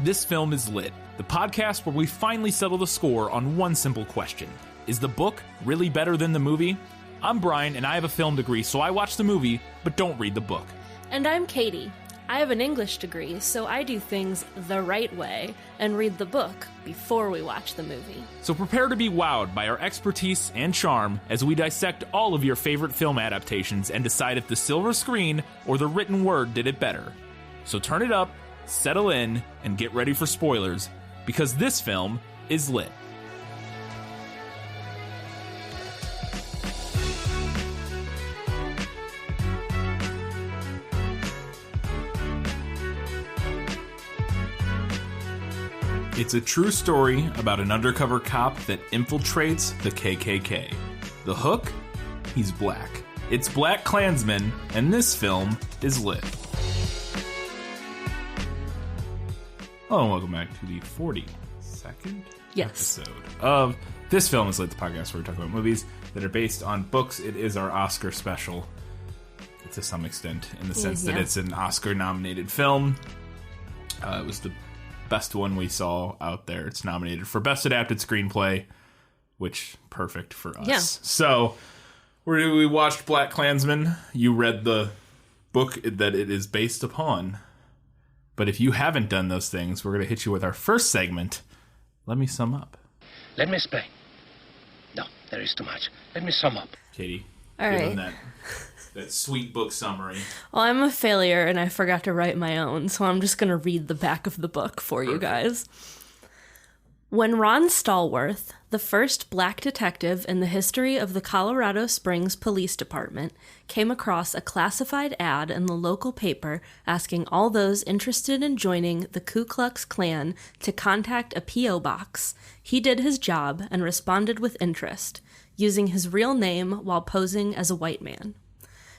This Film is Lit, the podcast where we finally settle the score on one simple question. Is the book really better than the movie? I'm Brian, and I have a film degree, so I watch the movie, but don't read the book. And I'm Katie. I have an English degree, so I do things the right way and read the book before we watch the movie. So prepare to be wowed by our expertise and charm as we dissect all of your favorite film adaptations and decide if the silver screen or the written word did it better. So turn it up, settle in, and get ready for spoilers, because this film is lit. It's a true story about an undercover cop that infiltrates the KKK. The hook? He's black. It's BlacKkKlansman, and this film is lit. Hello and welcome back to the 42nd episode of This Film is Lit, the podcast where we talk about movies that are based on books. It is our Oscar special, to some extent, in the sense that it's an Oscar-nominated film. It was the best one we saw out there. It's nominated for Best Adapted Screenplay, which, perfect for us. Yeah. So, we watched BlacKkKlansman. You read the book that it is based upon. But if you haven't done those things, we're going to hit you with our first segment. Let me sum up. Let me explain. No, there is too much. Let me sum up. Katie, All give right. them that sweet book summary. Well, I'm a failure and I forgot to write my own, so I'm just going to read the back of the book for you guys. When Ron Stallworth, the first black detective in the history of the Colorado Springs Police Department, came across a classified ad in the local paper asking all those interested in joining the Ku Klux Klan to contact a P.O. box, he did his job and responded with interest, using his real name while posing as a white man.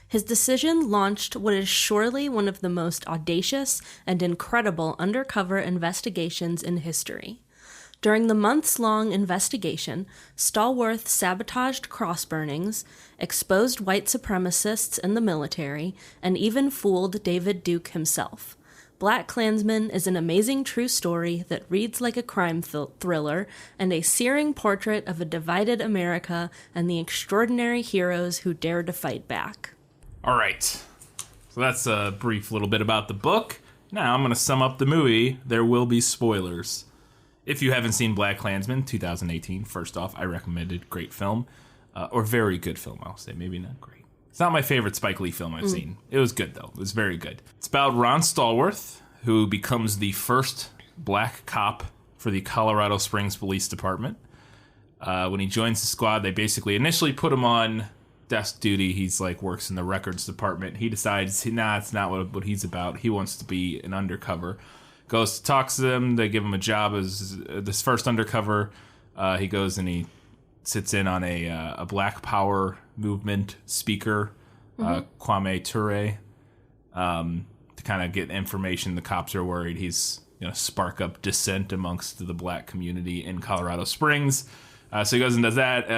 His decision launched what is surely one of the most audacious and incredible undercover investigations in history. During the months-long investigation, Stallworth sabotaged cross burnings, exposed white supremacists in the military, and even fooled David Duke himself. BlacKkKlansman is an amazing true story that reads like a crime thriller and a searing portrait of a divided America and the extraordinary heroes who dared to fight back. All right. So that's a brief little bit about the book. Now I'm going to sum up the movie. There will be spoilers. If you haven't seen BlacKkKlansman, 2018, first off, I recommend it. Great film. Or very good film, I'll say. Maybe not great. It's not my favorite Spike Lee film I've seen. It was good, though. It was very good. It's about Ron Stallworth, who becomes the first black cop for the Colorado Springs Police Department. When he joins the squad, they basically initially put him on desk duty. He's works in the records department. He decides, it's not what he's about. He wants to be an undercover. Goes to talk to them. They give him a job as this first undercover. He goes and he sits in on a Black Power movement speaker, Kwame Ture, to kind of get information. The cops are worried he's spark up dissent amongst the black community in Colorado Springs. So he goes and does that.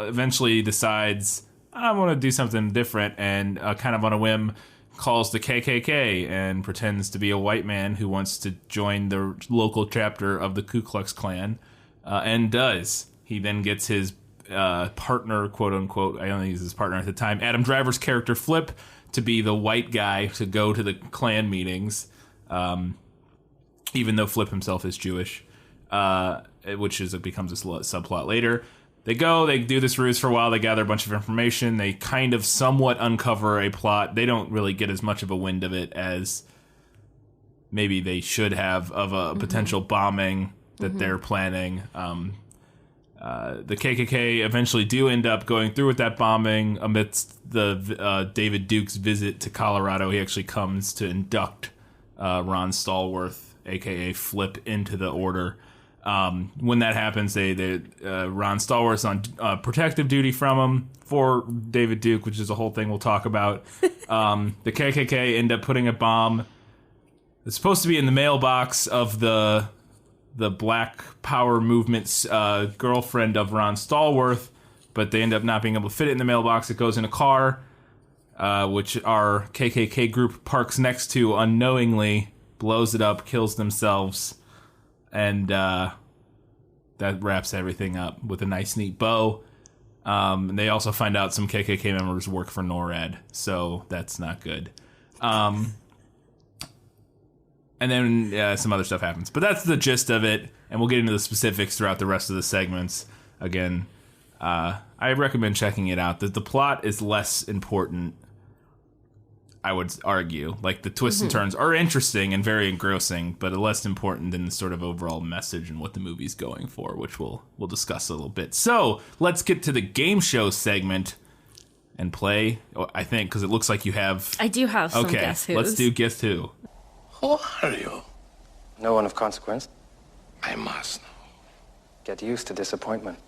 Eventually decides, I want to do something different, and kind of on a whim calls the KKK and pretends to be a white man who wants to join the local chapter of the Ku Klux Klan, and does. He then gets his partner, quote unquote, I only use his partner at the time, Adam Driver's character Flip, to be the white guy to go to the Klan meetings, even though Flip himself is Jewish, which becomes a subplot later. They do this ruse for a while, they gather a bunch of information, they kind of somewhat uncover a plot. They don't really get as much of a wind of it as maybe they should have, of a potential bombing that they're planning. The KKK eventually do end up going through with that bombing amidst the David Duke's visit to Colorado. He actually comes to induct Ron Stallworth, a.k.a. Flip, into the order. When that happens, Ron Stallworth's on protective duty from him for David Duke, which is a whole thing we'll talk about. The KKK end up putting a bomb. It's supposed to be in the mailbox of the Black Power movement's girlfriend of Ron Stallworth, but they end up not being able to fit it in the mailbox. It goes in a car, which our KKK group parks next to unknowingly, blows it up, kills themselves. And that wraps everything up with a nice, neat bow. And they also find out some KKK members work for NORAD, so that's not good. And then some other stuff happens. But that's the gist of it, and we'll get into the specifics throughout the rest of the segments. Again, I recommend checking it out. The plot is less important, I would argue. Like, the twists and turns are interesting and very engrossing, but less important than the sort of overall message and what the movie's going for, which we'll discuss a little bit. So, let's get to the game show segment and play, I think, because it looks like you have... I do have some Guess Who's. Let's do Guess Who. Who are you? No one of consequence. I must know. Get used to disappointment.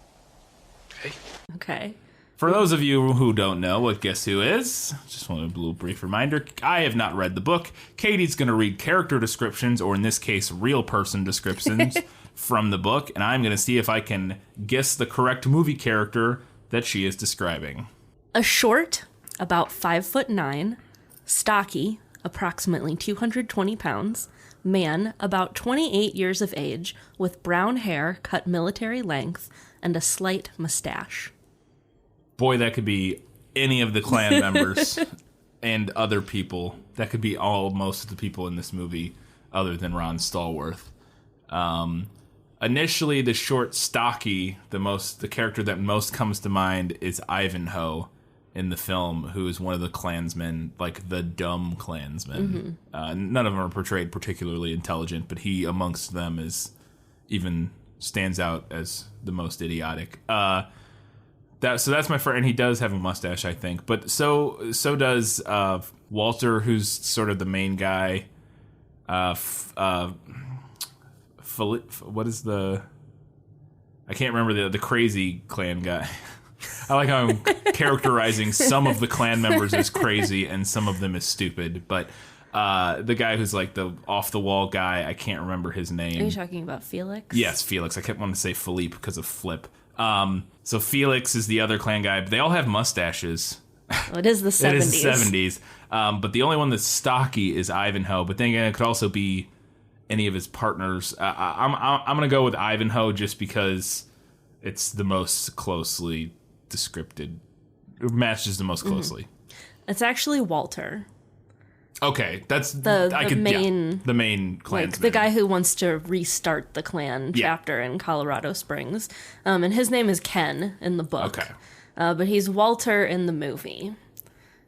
Okay. For those of you who don't know what Guess Who is, just want a little brief reminder. I have not read the book. Katie's going to read character descriptions, or in this case, real person descriptions from the book, and I'm going to see if I can guess the correct movie character that she is describing. A short, about 5'9", stocky, approximately 220 pounds, man, about 28 years of age, with brown hair cut military length, and a slight mustache. Boy, that could be any of the Klan members and other people. That could be most of the people in this movie other than Ron Stallworth. Initially, the short, stocky, the character that most comes to mind is Ivanhoe in the film, who is one of the Klansmen, like the dumb Klansmen. None of them are portrayed particularly intelligent, but he amongst them stands out as the most idiotic. So that's my friend, and he does have a mustache, I think. But so does Walter, who's sort of the main guy. What is the? I can't remember the crazy Klan guy. I like how I'm characterizing some of the Klan members as crazy and some of them as stupid. But the guy who's like the off the wall guy, I can't remember his name. Are you talking about Felix? Yes, Felix. I kept wanting to say Philippe because of Flip. So Felix is the other Klan guy. But they all have mustaches. Well, it is the 70s. It is the 70s. But the only one that's stocky is Ivanhoe. But then again, it could also be any of his partners. I'm going to go with Ivanhoe just because it's the most closely descripted. It matches the most closely. It's actually Walter. Okay, that's the main Klansman. Like the guy who wants to restart the Klan chapter in Colorado Springs. And his name is Ken in the book. Okay. But he's Walter in the movie.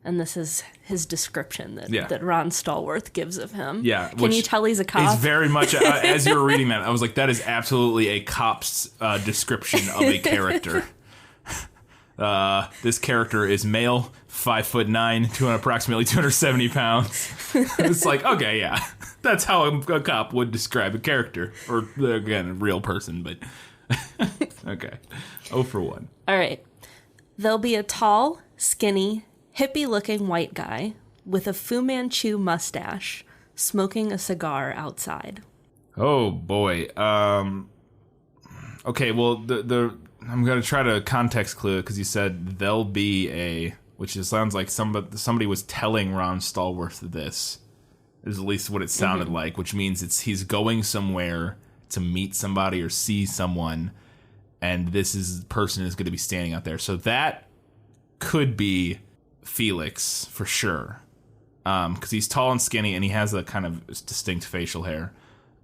And this is his description that Ron Stallworth gives of him. Yeah. Can you tell he's a cop? He's very much, as you were reading that, I was like, that is absolutely a cop's description of a character. This character is male, 5'9", approximately 270 pounds. It's like, okay, yeah, that's how a cop would describe a character, or again, a real person. But okay, 0 for 1. All right, there'll be a tall, skinny, hippie-looking white guy with a Fu Manchu mustache, smoking a cigar outside. Oh boy. Okay, well I'm going to try to context clue it because you said there'll be which sounds like somebody was telling Ron Stallworth this. Is at least what it sounded like, which means he's going somewhere to meet somebody or see someone, and the person is going to be standing out there. So that could be Felix for sure, because he's tall and skinny and he has a kind of distinct facial hair.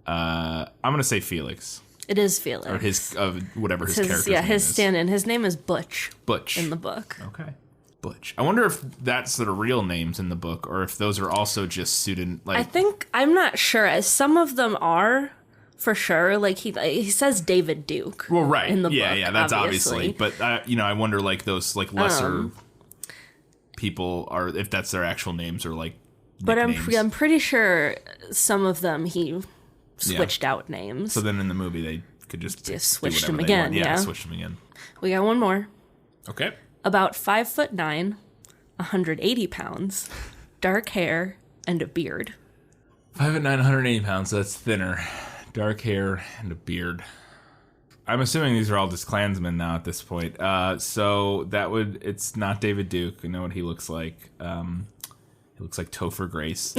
I'm going to say Felix. It is Felix. Or his, whatever his character name is. His stand-in. His name is Butch. Butch. In the book. Okay. Butch. I wonder if that's the real names in the book, or if those are also just pseudonym. I'm not sure. Some of them are, for sure. Like, he says David Duke. Well, right. In the book, yeah, that's obviously. But, I wonder, like, those, like, lesser people are, if that's their actual names or, like, nicknames. But I'm pretty sure some of them he switched out names. So then in the movie they could just switch them again. Yeah, switch them again. We got one more. Okay. About 5'9", 180 pounds, dark hair, and a beard. 5'9", 180 pounds. So that's thinner. Dark hair and a beard. I'm assuming these are all just Klansmen now at this point. So it's not David Duke. I know what he looks like. He looks like Topher Grace,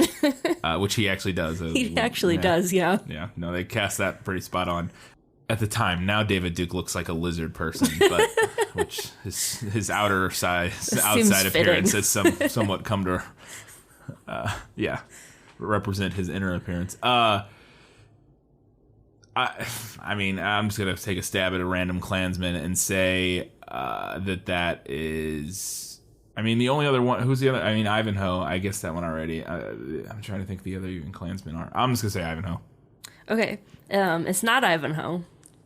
which he actually does. He actually does, yeah. Yeah, no, they cast that pretty spot on. At the time, now David Duke looks like a lizard person, but which his outer outside appearance has somewhat come to, represent his inner appearance. I mean, I'm just gonna take a stab at a random Klansman and say that is. I mean, the only other one. Who's the other? I mean, Ivanhoe. I guess that one already. I'm trying to think the other even Klansmen are. I'm just gonna say Ivanhoe. Okay, it's not Ivanhoe.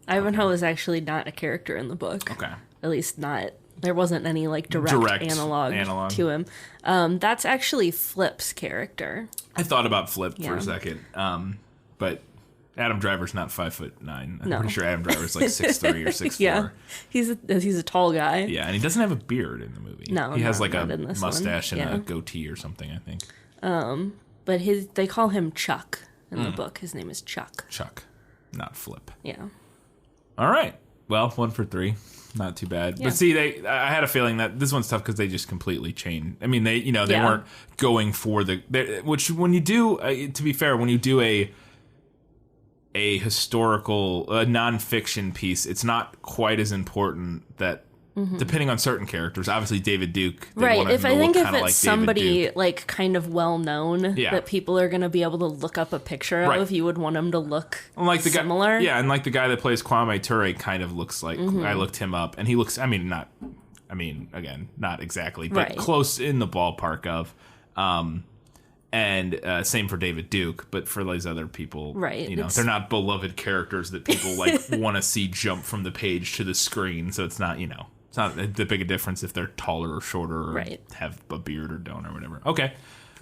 Ivanhoe is actually not a character in the book. Okay. At least not. There wasn't any like direct analog to him. That's actually Flip's character. I thought about Flip for a second, but Adam Driver's not 5'9". I'm pretty sure Adam Driver's like 6'3" or 6'4". Yeah, he's a tall guy. Yeah, and he doesn't have a beard in the movie. No, he has like a mustache and a goatee or something, I think. But they call him Chuck in the book. His name is Chuck. Chuck, not Flip. Yeah. All right. Well, 1 for 3. Not too bad. Yeah. But see, I had a feeling that this one's tough because they just completely changed. I mean, they weren't going for which when you do, to be fair, when you do a historical, nonfiction piece, it's not quite as important that, depending on certain characters, obviously David Duke. Right. If it's somebody like kind of well known that people are going to be able to look up a picture of, you would want them to look similar. And like the guy that plays Kwame Ture kind of looks like, I looked him up, and he looks, again, not exactly, but close in the ballpark of, and same for David Duke, but for these other people, they're not beloved characters that people like want to see jump from the page to the screen, so it's not, it's not that big a difference if they're taller or shorter or have a beard or don't or whatever. Okay.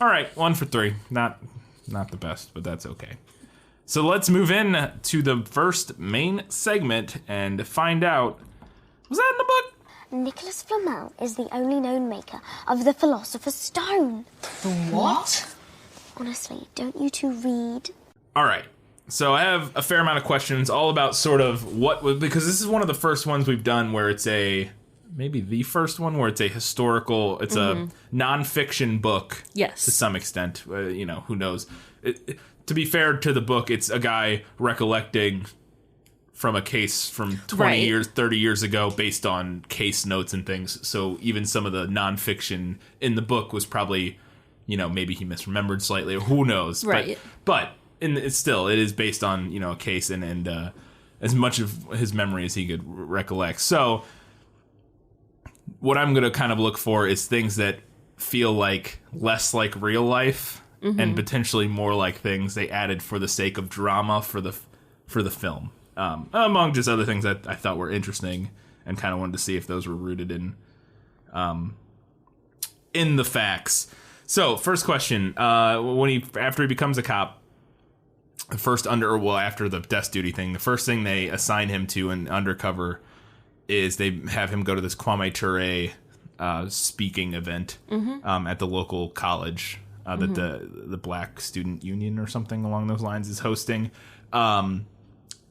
All right. 1 for 3. Not the best, but that's okay. So let's move in to the first main segment and find out, was that in the book? Nicholas Flamel is the only known maker of the Philosopher's Stone. The what? Honestly, don't you two read? All right. So I have a fair amount of questions all about sort of because this is one of the first ones we've done where it's maybe the first one where it's a historical, it's a nonfiction book. Yes. To some extent, who knows. To be fair to the book, it's a guy recollecting from a case from 20 years, 30 years ago based on case notes and things. So even some of the nonfiction in the book was probably, maybe he misremembered slightly or who knows. Right. But it is based on, a case and as much of his memory as he could recollect. So what I'm going to kind of look for is things that feel like less like real life and potentially more like things they added for the sake of drama for the film. Among just other things that I thought were interesting and kind of wanted to see if those were rooted in the facts. So, first question: after he becomes a cop, after the desk duty thing, the first thing they assign him to in undercover is they have him go to this Kwame Ture speaking event at the local college that the Black Student Union or something along those lines is hosting.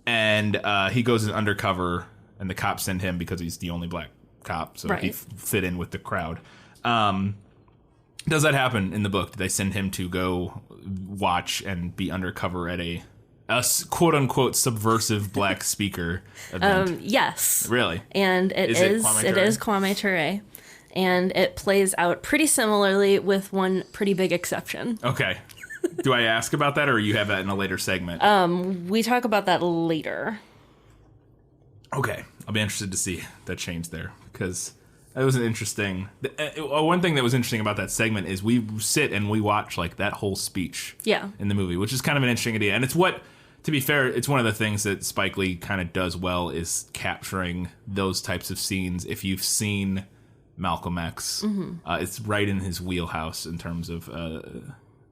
And he goes in undercover, and the cops send him because he's the only black cop, so he fit in with the crowd. Does that happen in the book? Do they send him to go watch and be undercover at a quote-unquote subversive black speaker event? Yes. Really? And it is Kwame Ture. And it plays out pretty similarly with one pretty big exception. Okay. Do I ask about that, or you have that in a later segment? We talk about that later. Okay. I'll be interested to see that change there, because that was an interesting... one thing that was interesting about that segment is we sit and we watch like that whole speech in the movie, which is kind of an interesting idea. And it's to be fair, it's one of the things that Spike Lee kind of does well is capturing those types of scenes. If you've seen Malcolm X, it's right in his wheelhouse in terms of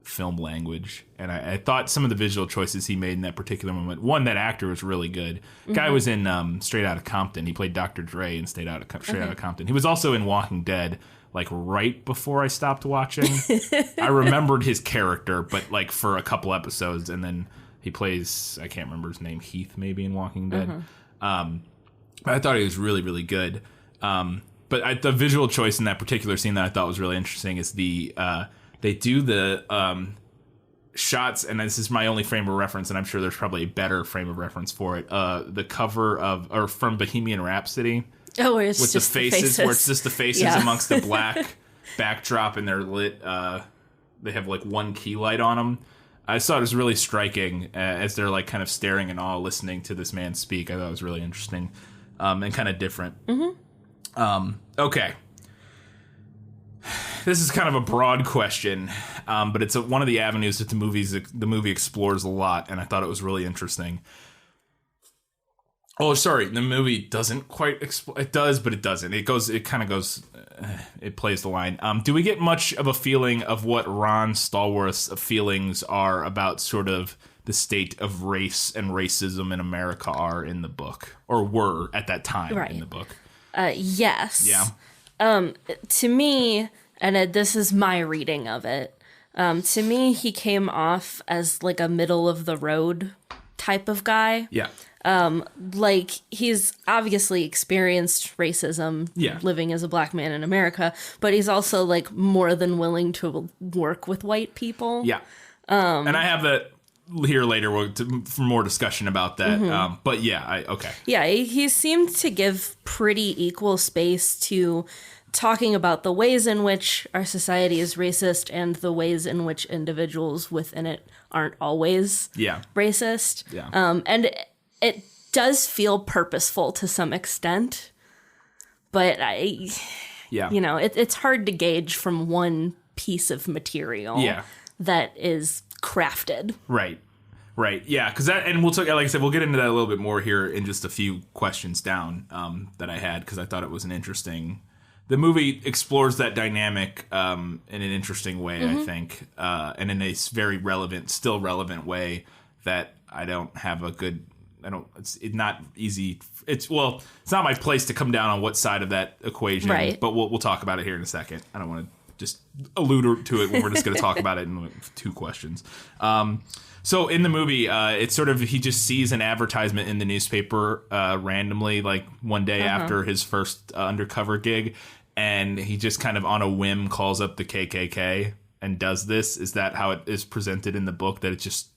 film language. And I thought some of the visual choices he made in that particular moment, that actor was really good. Guy was in Straight Outta Compton. He played Dr. Dre in Straight Outta Compton. He was also in Walking Dead, like right before I stopped watching. I remembered his character, but like for a couple episodes, and then he plays, I can't remember his name, Heath maybe in Walking Dead. I thought he was really, really good. But the visual choice in that particular scene that I thought was really interesting is the they do the shots, and this is my only frame of reference, and I'm sure there's probably a better frame of reference for it. The cover of from Bohemian Rhapsody. Oh, where it's with just the faces, where it's just the faces amongst the black backdrop, and they're lit. They have like one key light on them. I thought it was really striking as they're like kind of staring in awe, listening to this man speak. I thought it was really interesting and kind of different. Okay. This is kind of a broad question, but it's one of the avenues that the movie explores a lot, and I thought it was really interesting. Oh, sorry, the movie doesn't quite explore. It does, but it doesn't. It plays the line. Do we get much of a feeling of what Ron Stallworth's feelings are about sort of the state of race and racism in America are in the book, or were at that time in the book? Yes. Yeah. To me, and this is my reading of it, to me, he came off as like a middle of the road type of guy. Yeah. Like he's obviously experienced racism living as a black man in America, but he's also like more than willing to work with white people. Yeah. And I have that here later for more discussion about that. But yeah, okay. Yeah, he seemed to give pretty equal space to talking about the ways in which our society is racist and the ways in which individuals within it aren't always racist. Yeah. And it does feel purposeful to some extent, but it's hard to gauge from one piece of material that is crafted. Right. Yeah, because that, and we'll talk. Like I said, we'll get into that a little bit more here in just a few questions down that I had, because I thought it was an interesting. The movie explores that dynamic in an interesting way, I think, and in a very still relevant way that I don't have a good. It's not easy. It's not my place to come down on what side of that equation, right. But we'll talk about it here in a second. I don't want to just allude to it when we're just going to talk about it in 2 questions. So in the movie, it's sort of, he just sees an advertisement in the newspaper randomly, like one day after his first undercover gig, and he just kind of on a whim calls up the KKK and does this. Is that how it is presented in the book? That it's just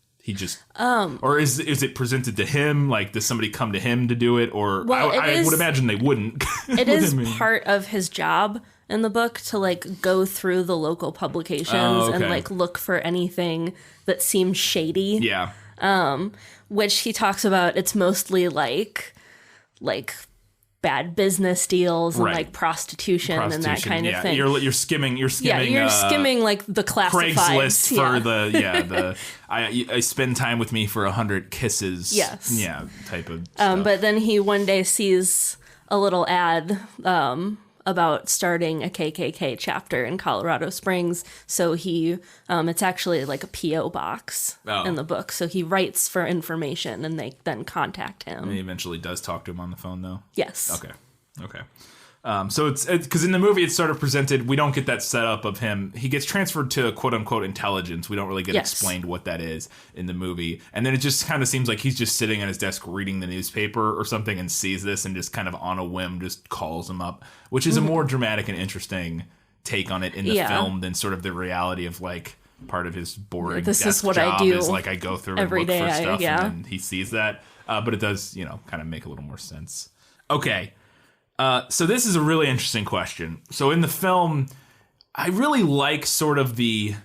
or is it presented to him? Like, does somebody come to him to do it? Or I would imagine they wouldn't. It is part of his job in the book to like go through the local publications and like look for anything that seems shady. Yeah. Which he talks about. It's mostly like bad business deals and like prostitution and that kind of thing. You're skimming. You're skimming like the classifieds. Craigslist for I spend time with me for 100 kisses. Yes. Yeah, type of stuff. But then he one day sees a little ad about starting a KKK chapter in Colorado Springs. So he, it's actually like a P.O. box in the book. So he writes for information and they then contact him. And he eventually does talk to him on the phone, though? Yes. Okay. So it's because in the movie it's sort of presented, we don't get that setup of him. He gets transferred to quote unquote intelligence. We don't really get explained what that is in the movie. And then it just kind of seems like he's just sitting at his desk reading the newspaper or something and sees this and just kind of on a whim just calls him up, which is a more dramatic and interesting take on it in the film than sort of the reality of like part of his boring this is what job I do is like I go through every and look day, for stuff and then he sees that. But it does, kind of make a little more sense. Okay. So this is a really interesting question. So in the film, I really like sort of the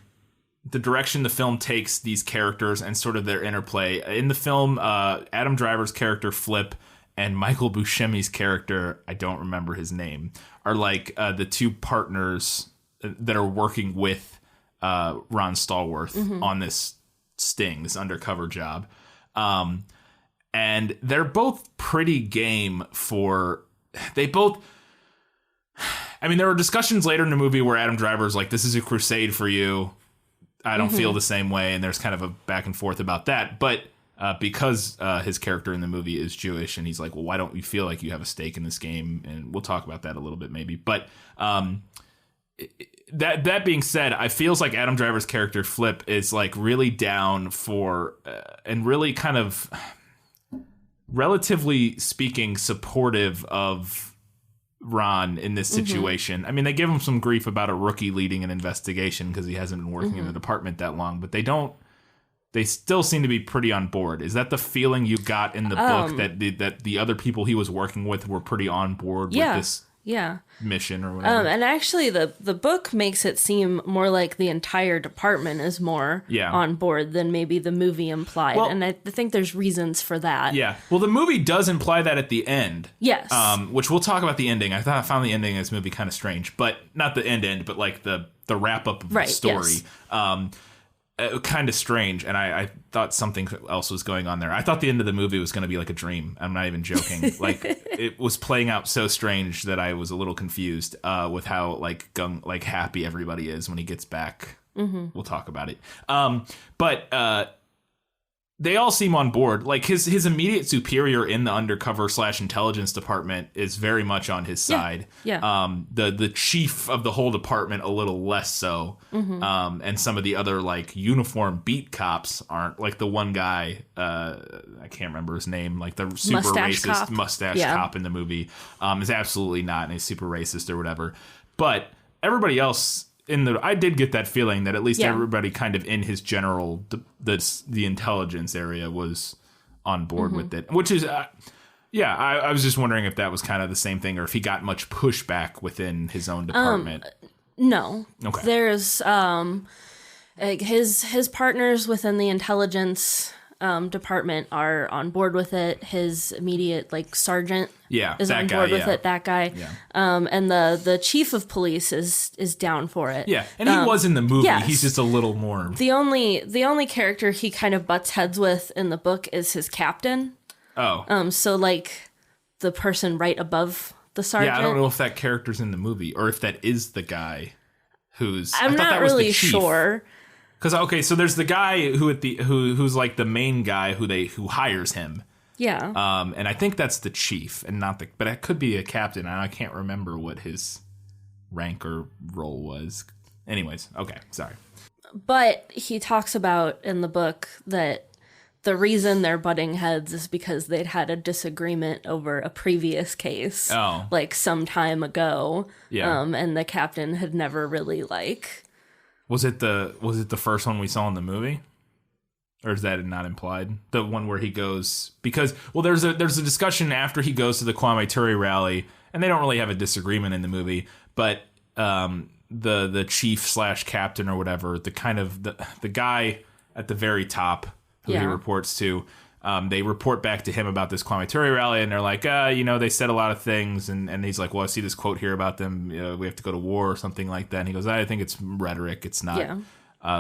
direction the film takes these characters and sort of their interplay. In the film, Adam Driver's character Flip and Michael Buscemi's character, I don't remember his name, are like the 2 partners that are working with Ron Stallworth on this sting, this undercover job. And they're both pretty game for... there are discussions later in the movie where Adam Driver's like, this is a crusade for you. I don't feel the same way. And there's kind of a back and forth about that. But because his character in the movie is Jewish and he's like, well, why don't you feel like you have a stake in this game? And we'll talk about that a little bit maybe. But that being said, I feels like Adam Driver's character Flip is like really down for and really kind of... relatively speaking, supportive of Ron in this situation. I mean, they give him some grief about a rookie leading an investigation because he hasn't been working in the department that long, but they still seem to be pretty on board. Is that the feeling you got in the book, that the other people he was working with were pretty on board with this mission or whatever? And actually the book makes it seem more like the entire department is more on board than maybe the movie implied. Well, and I think there's reasons for that. Yeah. Well, the movie does imply that at the end. Yes. Which we'll talk about the ending. I found the ending of this movie kind of strange, but not the end, but like the wrap up of the story. Yes. Kind of strange, and I thought something else was going on there. I thought the end of the movie was going to be like a dream. I'm not even joking. Like, it was playing out so strange that I was a little confused with how like happy everybody is when he gets back. We'll talk about it. But they all seem on board. Like his immediate superior in the undercover / intelligence department is very much on his side. Yeah. The chief of the whole department a little less so. And some of the other like uniform beat cops aren't. Like the one guy, I can't remember his name, like the super racist mustache cop in the movie, is absolutely not, and he's super racist or whatever. But everybody else I did get that feeling that at least everybody kind of in his general the intelligence area was on board with it, which is I was just wondering if that was kind of the same thing or if he got much pushback within his own department. No. Okay. There's his partners within the intelligence department are on board with it. His immediate sergeant is on board with it. That guy, and the chief of police is down for it. Yeah, and he was in the movie. Yes. He's just a little more. The only character he kind of butts heads with in the book is his captain. Oh, so like the person right above the sergeant. Yeah, I don't know if that character's in the movie or if that is the guy who's. I'm not really sure. Because so there's the guy who's like the main guy who hires him. Yeah. And I think that's the chief and not but it could be a captain. I can't remember what his rank or role was. Anyways, okay, sorry. But he talks about in the book that the reason they're butting heads is because they'd had a disagreement over a previous case, like some time ago. Yeah. And the captain had never really Was it the first one we saw in the movie? Or is that not implied? The one where he goes because there's a discussion after he goes to the Kwame Ture rally, and they don't really have a disagreement in the movie, but the chief / captain or whatever, the kind of the guy at the very top who he reports to, they report back to him about this Kwame Ture rally, and they're like, they said a lot of things, and he's like, well, I see this quote here about them, we have to go to war or something like that, and he goes, I think it's rhetoric, it's not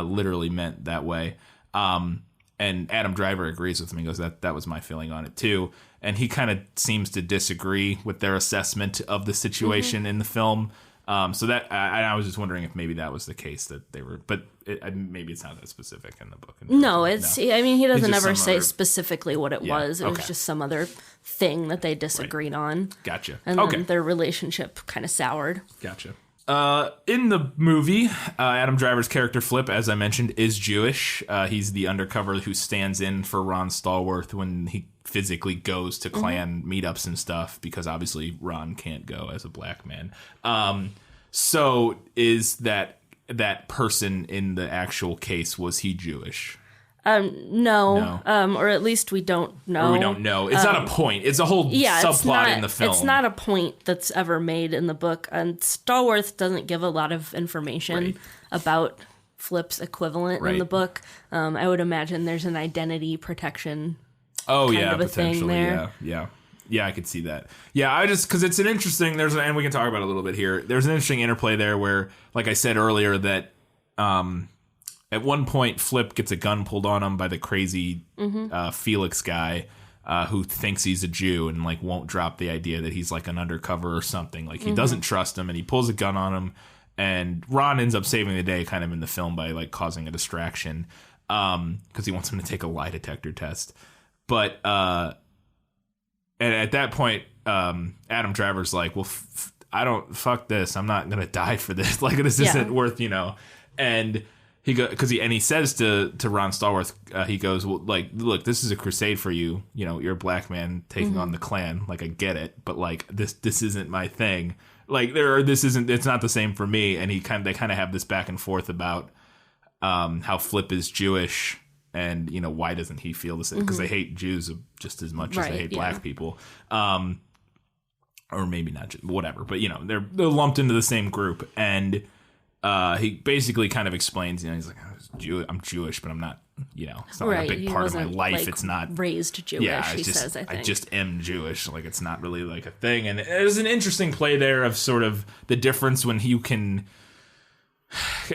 literally meant that way. And Adam Driver agrees with me, he goes, that was my feeling on it too, and he kind of seems to disagree with their assessment of the situation in the film. So that I was just wondering if maybe that was the case that they were, but maybe it's not that specific in the book. No, it's. No. I mean, he doesn't ever say specifically what it was. It was just some other thing that they disagreed on. Gotcha. And then their relationship kind of soured. Gotcha. In the movie, Adam Driver's character Flip, as I mentioned, is Jewish. He's the undercover who stands in for Ron Stallworth when he physically goes to Klan meetups and stuff, because obviously Ron can't go as a black man. So is that person in the actual case, was he Jewish? No. Or at least we don't know. Or we don't know. It's not a point. It's a whole subplot in the film. It's not a point that's ever made in the book. And Stallworth doesn't give a lot of information about Flip's equivalent in the book. I would imagine there's an identity protection kind of a thing there. Yeah, I could see that. Yeah, I just, because it's an interesting, and we can talk about it a little bit here. There's an interesting interplay there where, like I said earlier, that at one point Flip gets a gun pulled on him by the crazy Felix guy who thinks he's a Jew and won't drop the idea that he's an undercover or something. He doesn't trust him, and he pulls a gun on him, and Ron ends up saving the day kind of in the film by causing a distraction because he wants him to take a lie detector test. But and at that point, Adam Driver's like, well, fuck this. I'm not going to die for this. This isn't worth, And he says to Ron Stallworth, he goes, well, like, look, this is a crusade for you. You know, you're a black man taking on the Klan. Like, I get it, but like this isn't my thing. Like, it's not the same for me. And they kind of have this back and forth about how Flip is Jewish, and you know, why doesn't he feel the same? Because they hate Jews just as much as they hate black people. Or maybe not, whatever. But you know, they're lumped into the same group, and he basically kind of explains, you know, he's like, I'm Jewish, but I'm not, you know, it's not like a big part of my life. Like, it's not raised Jewish. Yeah, he says, I think. I just am Jewish. Like, it's not really like a thing. And there's an interesting play there of sort of the difference when you can.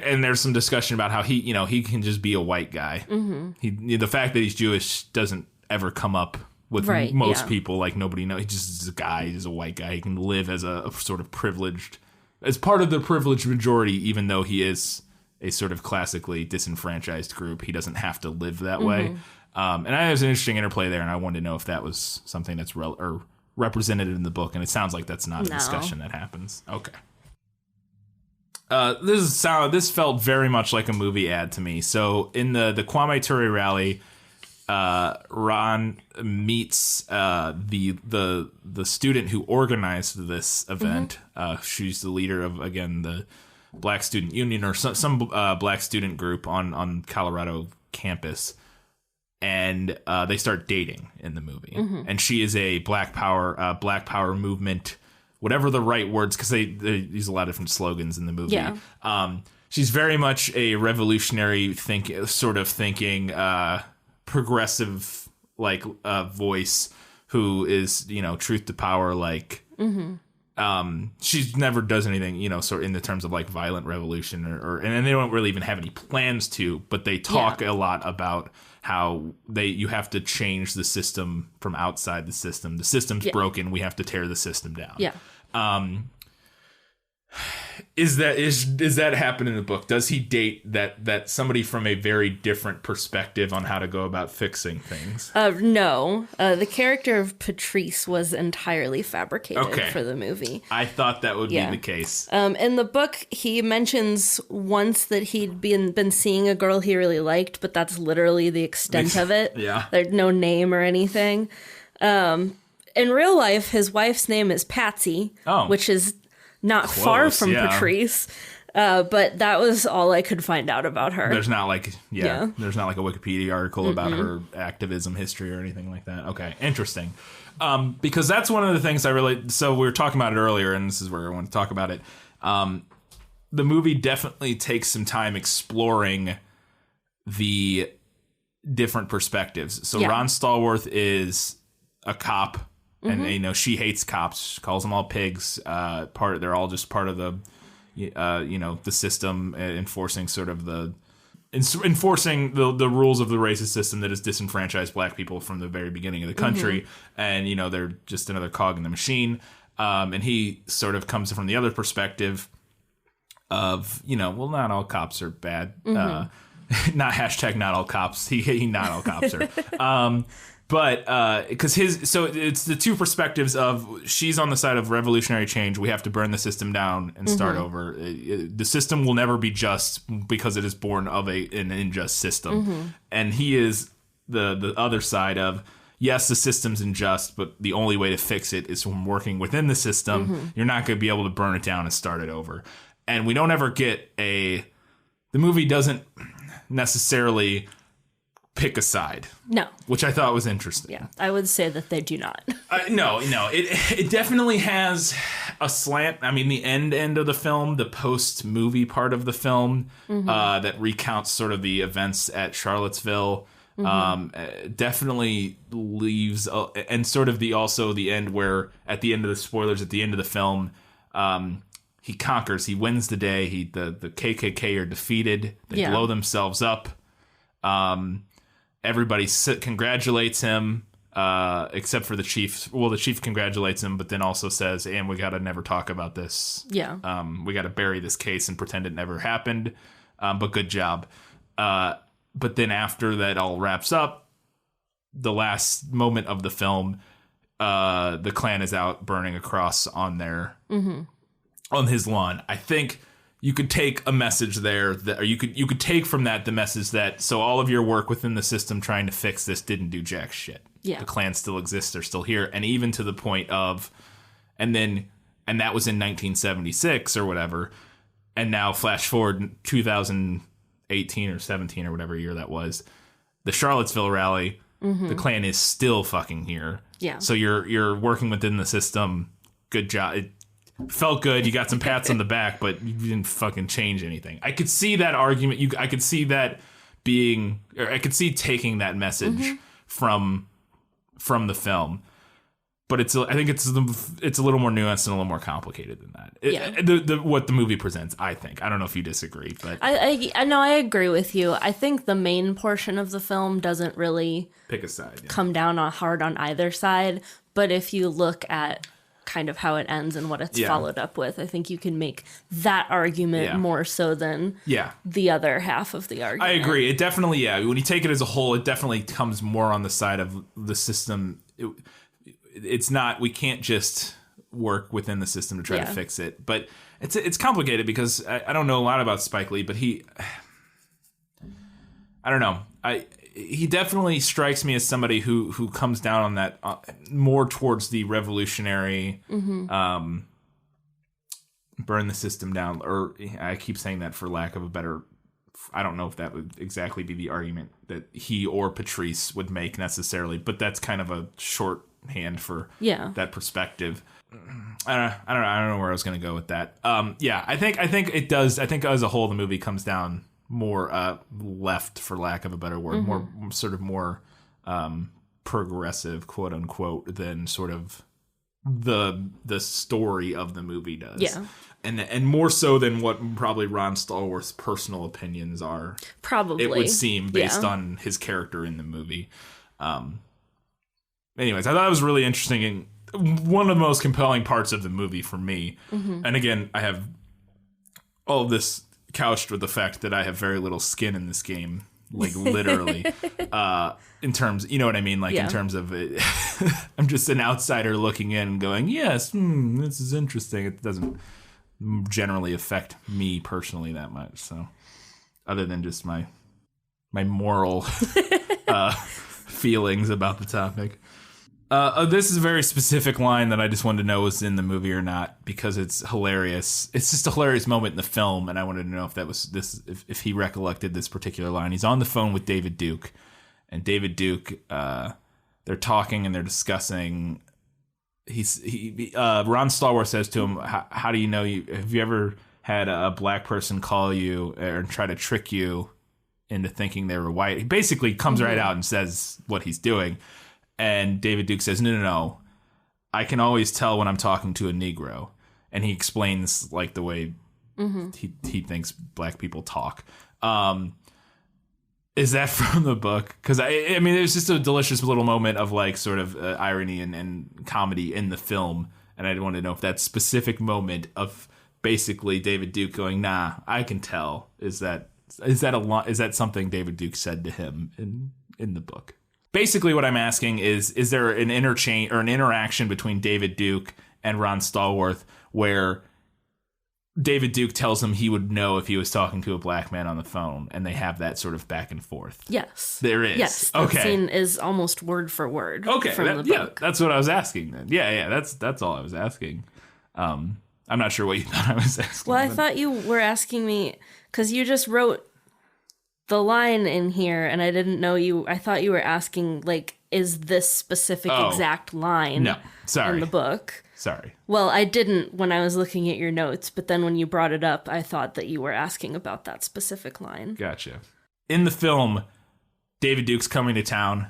And there's some discussion about how he can just be a white guy. The fact that he's Jewish doesn't ever come up with most people. Like, nobody knows. He just is a guy. He's a white guy. He can live as a sort of privileged, as part of the privileged majority, even though he is a sort of classically disenfranchised group. He doesn't have to live that way. And I was an interesting interplay there, and I wanted to know if that was something that's represented in the book. And it sounds like that's not a discussion that happens. Okay. This felt very much like a movie ad to me. So in the Kwame Ture rally, Ron meets the student who organized this event. She's the leader of, again, the Black Student Union, or some Black student group on Colorado campus, and they start dating in the movie. And she is a Black Power movement, whatever the right words, because they use a lot of different slogans in the movie. She's very much a revolutionary thinking progressive voice who is, you know, truth to power, like she never does anything, you know, sort of in the terms of like violent revolution and they don't really even have any plans to, but they talk a lot about how you have to change the system from outside the system. The system's broken. We have to tear the system down. Is that happen in the book? Does he date that somebody from a very different perspective on how to go about fixing things? No. The character of Patrice was entirely fabricated for the movie. I thought that would be the case. In the book, he mentions once that he'd been seeing a girl he really liked, but that's literally the extent of it. There's no name or anything. In real life, his wife's name is Patsy, which is not far from Patrice, but that was all I could find out about her. There's not like there's not like a Wikipedia article about her activism history or anything like that. Okay, interesting. Because that's one of the things so we were talking about it earlier, and this is where I want to talk about it. The movie definitely takes some time exploring the different perspectives. So Ron Stallworth is a cop. And, you know, she hates cops. She calls them all pigs. They're all just part of the, you know, the system, enforcing sort of enforcing the rules of the racist system that has disenfranchised black people from the very beginning of the country. And, you know, they're just another cog in the machine. And he sort of comes from the other perspective of, you know, well, not all cops are bad. Not not all cops. He not all cops are. But because it's the two perspectives of she's on the side of revolutionary change. We have to burn the system down and start over. The system will never be just because it is born of an unjust system. And he is the other side of, yes, the system's unjust, but the only way to fix it is from working within the system. You're not going to be able to burn it down and start it over. And we don't ever get the movie doesn't necessarily pick a side. No. Which I thought was interesting. Yeah, I would say that they do not. No. It definitely has a slant. I mean, the end of the film, the post-movie part of the film that recounts sort of the events at Charlottesville definitely leaves, and sort of the end where, at the end of the spoilers, at the end of the film, he conquers. He wins the day. The KKK are defeated. They blow themselves up. Everybody congratulates him, except for the chief. Well, the chief congratulates him, but then also says, and we got to never talk about this. Yeah. We got to bury this case and pretend it never happened. But good job. But then after that all wraps up, the last moment of the film, the Klan is out burning a cross on on his lawn. I think you could take a message there that, or you could take from that the message that, so all of your work within the system trying to fix this didn't do jack shit. Yeah. The Klan still exists, they're still here, and even to the point of, and that was in 1976 or whatever, and now flash forward 2018 or 17 or whatever year that was, the Charlottesville rally, the Klan is still fucking here. Yeah. So you're working within the system. Good job. It felt good. You got some pats on the back, but you didn't fucking change anything. I could see that argument. I could see that being, or I could see taking that message from the film. But I think it's a little more nuanced and a little more complicated than that. What the movie presents, I think. I don't know if you disagree, but I know I agree with you. I think the main portion of the film doesn't really pick a side. Yeah. come down hard on either side. But if you look at kind of how it ends and what it's followed up with, I think you can make that argument more so than the other half of the argument. I agree. It definitely, when you take it as a whole, it definitely comes more on the side of the system. It's not, we can't just work within the system to try to fix it. But it's complicated because I don't know a lot about Spike Lee, but I don't know. He definitely strikes me as somebody who comes down on that more towards the revolutionary, burn the system down. Or I keep saying that for lack of a better, I don't know if that would exactly be the argument that he or Patrice would make necessarily, but that's kind of a shorthand for that perspective. I don't know where I was going to go with that. I think it does. I think as a whole, the movie comes down more left, for lack of a better word, more progressive, quote unquote, than sort of the story of the movie does. Yeah. And more so than what probably Ron Stallworth's personal opinions are. Probably. It would seem, based on his character in the movie. Anyways, I thought it was really interesting and one of the most compelling parts of the movie for me. And again, I have all of this couched with the fact that I have very little skin in this game, like literally, in terms, you know what I mean? Like in terms of it, I'm just an outsider looking in and going, yes, this is interesting. It doesn't generally affect me personally that much. So other than just my moral feelings about the topic. This is a very specific line that I just wanted to know was in the movie or not, because it's hilarious. It's just a hilarious moment in the film, and I wanted to know if that was this, if he recollected this particular line. He's on the phone with David Duke, and David Duke, they're talking and they're discussing. Ron Stallworth says to him, "How do you know you? Have you ever had a black person call you or try to trick you into thinking they were white?" He basically comes right out and says what he's doing. And David Duke says, no, I can always tell when I'm talking to a Negro. And he explains like the way he thinks black people talk. Is that from the book? Because I mean, there's just a delicious little moment of like sort of irony and comedy in the film. And I want to know if that specific moment of basically David Duke going, nah, I can tell. Is that something David Duke said to him in the book? Basically, what I'm asking is there an interchange or an interaction between David Duke and Ron Stallworth where David Duke tells him he would know if he was talking to a black man on the phone, and they have that sort of back and forth? Yes. There is? Yes. That scene is almost word for word from the book. Yeah, that's what I was asking then. Yeah, that's all I was asking. I'm not sure what you thought I was asking. Well, I thought you were asking me, because you just wrote the line in here, and I didn't know I thought you were asking, like, is this specific exact line in the book? Sorry. Well, I didn't when I was looking at your notes, but then when you brought it up, I thought that you were asking about that specific line. Gotcha. In the film, David Duke's coming to town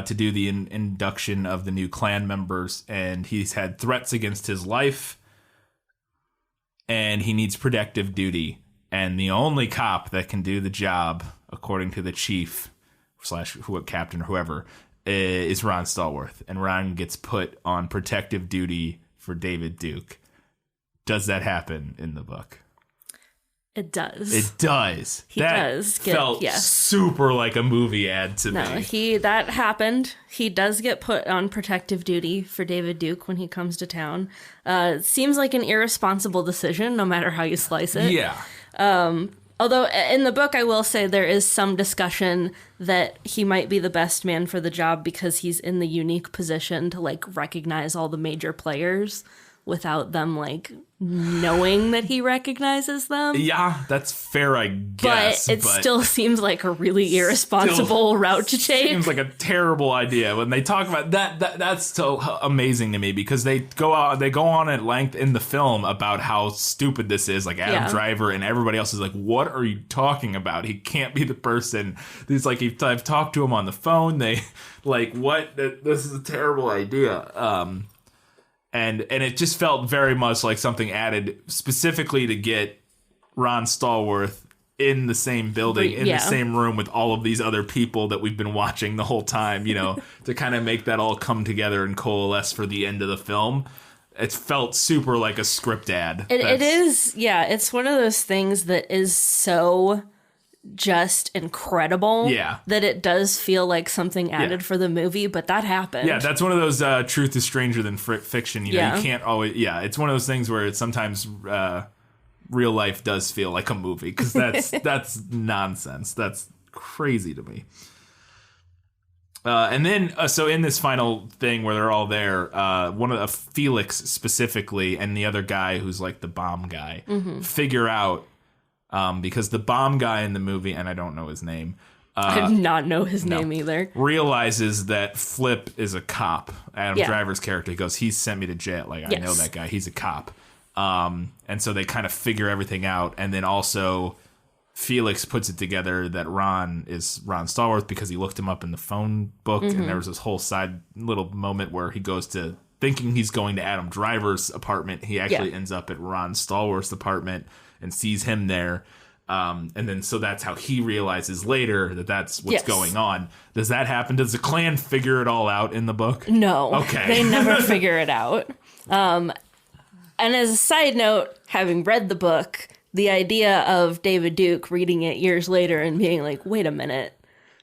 to do the induction of the new Klan members, and he's had threats against his life, and he needs protective duty. And the only cop that can do the job, according to the chief / captain or whoever, is Ron Stallworth. And Ron gets put on protective duty for David Duke. Does that happen in the book? It does. It does. He does get, felt super like a movie ad to me. That happened. He does get put on protective duty for David Duke when he comes to town. Seems like an irresponsible decision, no matter how you slice it. Yeah. Although in the book, I will say there is some discussion that he might be the best man for the job because he's in the unique position to like recognize all the major players without them like knowing that he recognizes them. Yeah, that's fair, I guess. But it still seems like a really irresponsible route to take. Seems like a terrible idea. When they talk about that's so amazing to me because they go on at length in the film about how stupid this is. Like Adam Driver and everybody else is like, "What are you talking about? He can't be the person." He's like, I've talked to him on the phone. They like, what? This is a terrible idea. And it just felt very much like something added specifically to get Ron Stallworth in the same building, in the same room with all of these other people that we've been watching the whole time, to kind of make that all come together and coalesce for the end of the film. It felt super like a script ad. It is, it's one of those things that is so just incredible that it does feel like something added for the movie, but that happened. Yeah, that's one of those truth is stranger than fiction. You can't always... Yeah, it's one of those things where it's sometimes real life does feel like a movie, because that's nonsense. That's crazy to me. And then, so in this final thing where they're all there, one of the Felix specifically and the other guy who's like the bomb guy figure out, because the bomb guy in the movie, and I don't know his name. I did not know his name either. Realizes that Flip is a cop. Adam Driver's character, he goes, "He sent me to jail. Like, I know that guy. He's a cop." And so they kind of figure everything out. And then also Felix puts it together that Ron is Ron Stallworth because he looked him up in the phone book. And there was this whole side little moment where he goes to thinking he's going to Adam Driver's apartment. He actually ends up at Ron Stallworth's apartment and sees him there. And then so that's how he realizes later that that's what's going on. Does that happen? Does the Klan figure it all out in the book? No. Okay. They never figure it out. And as a side note, having read the book, the idea of David Duke reading it years later and being like, wait a minute,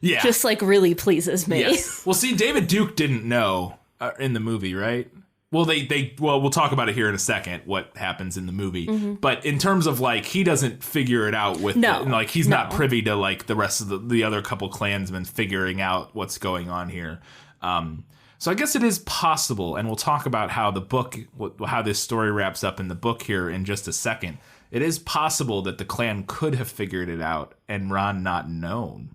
just like really pleases me. Yes. Well, see, David Duke didn't know in the movie, right? Well, we'll talk about it here in a second, what happens in the movie. But in terms of, like, he doesn't figure it out with, he's not privy to, like, the rest of the other couple Klansmen figuring out what's going on here. So I guess it is possible, and we'll talk about how the book, how this story wraps up in the book here in just a second. It is possible that the Klan could have figured it out and Ron not known.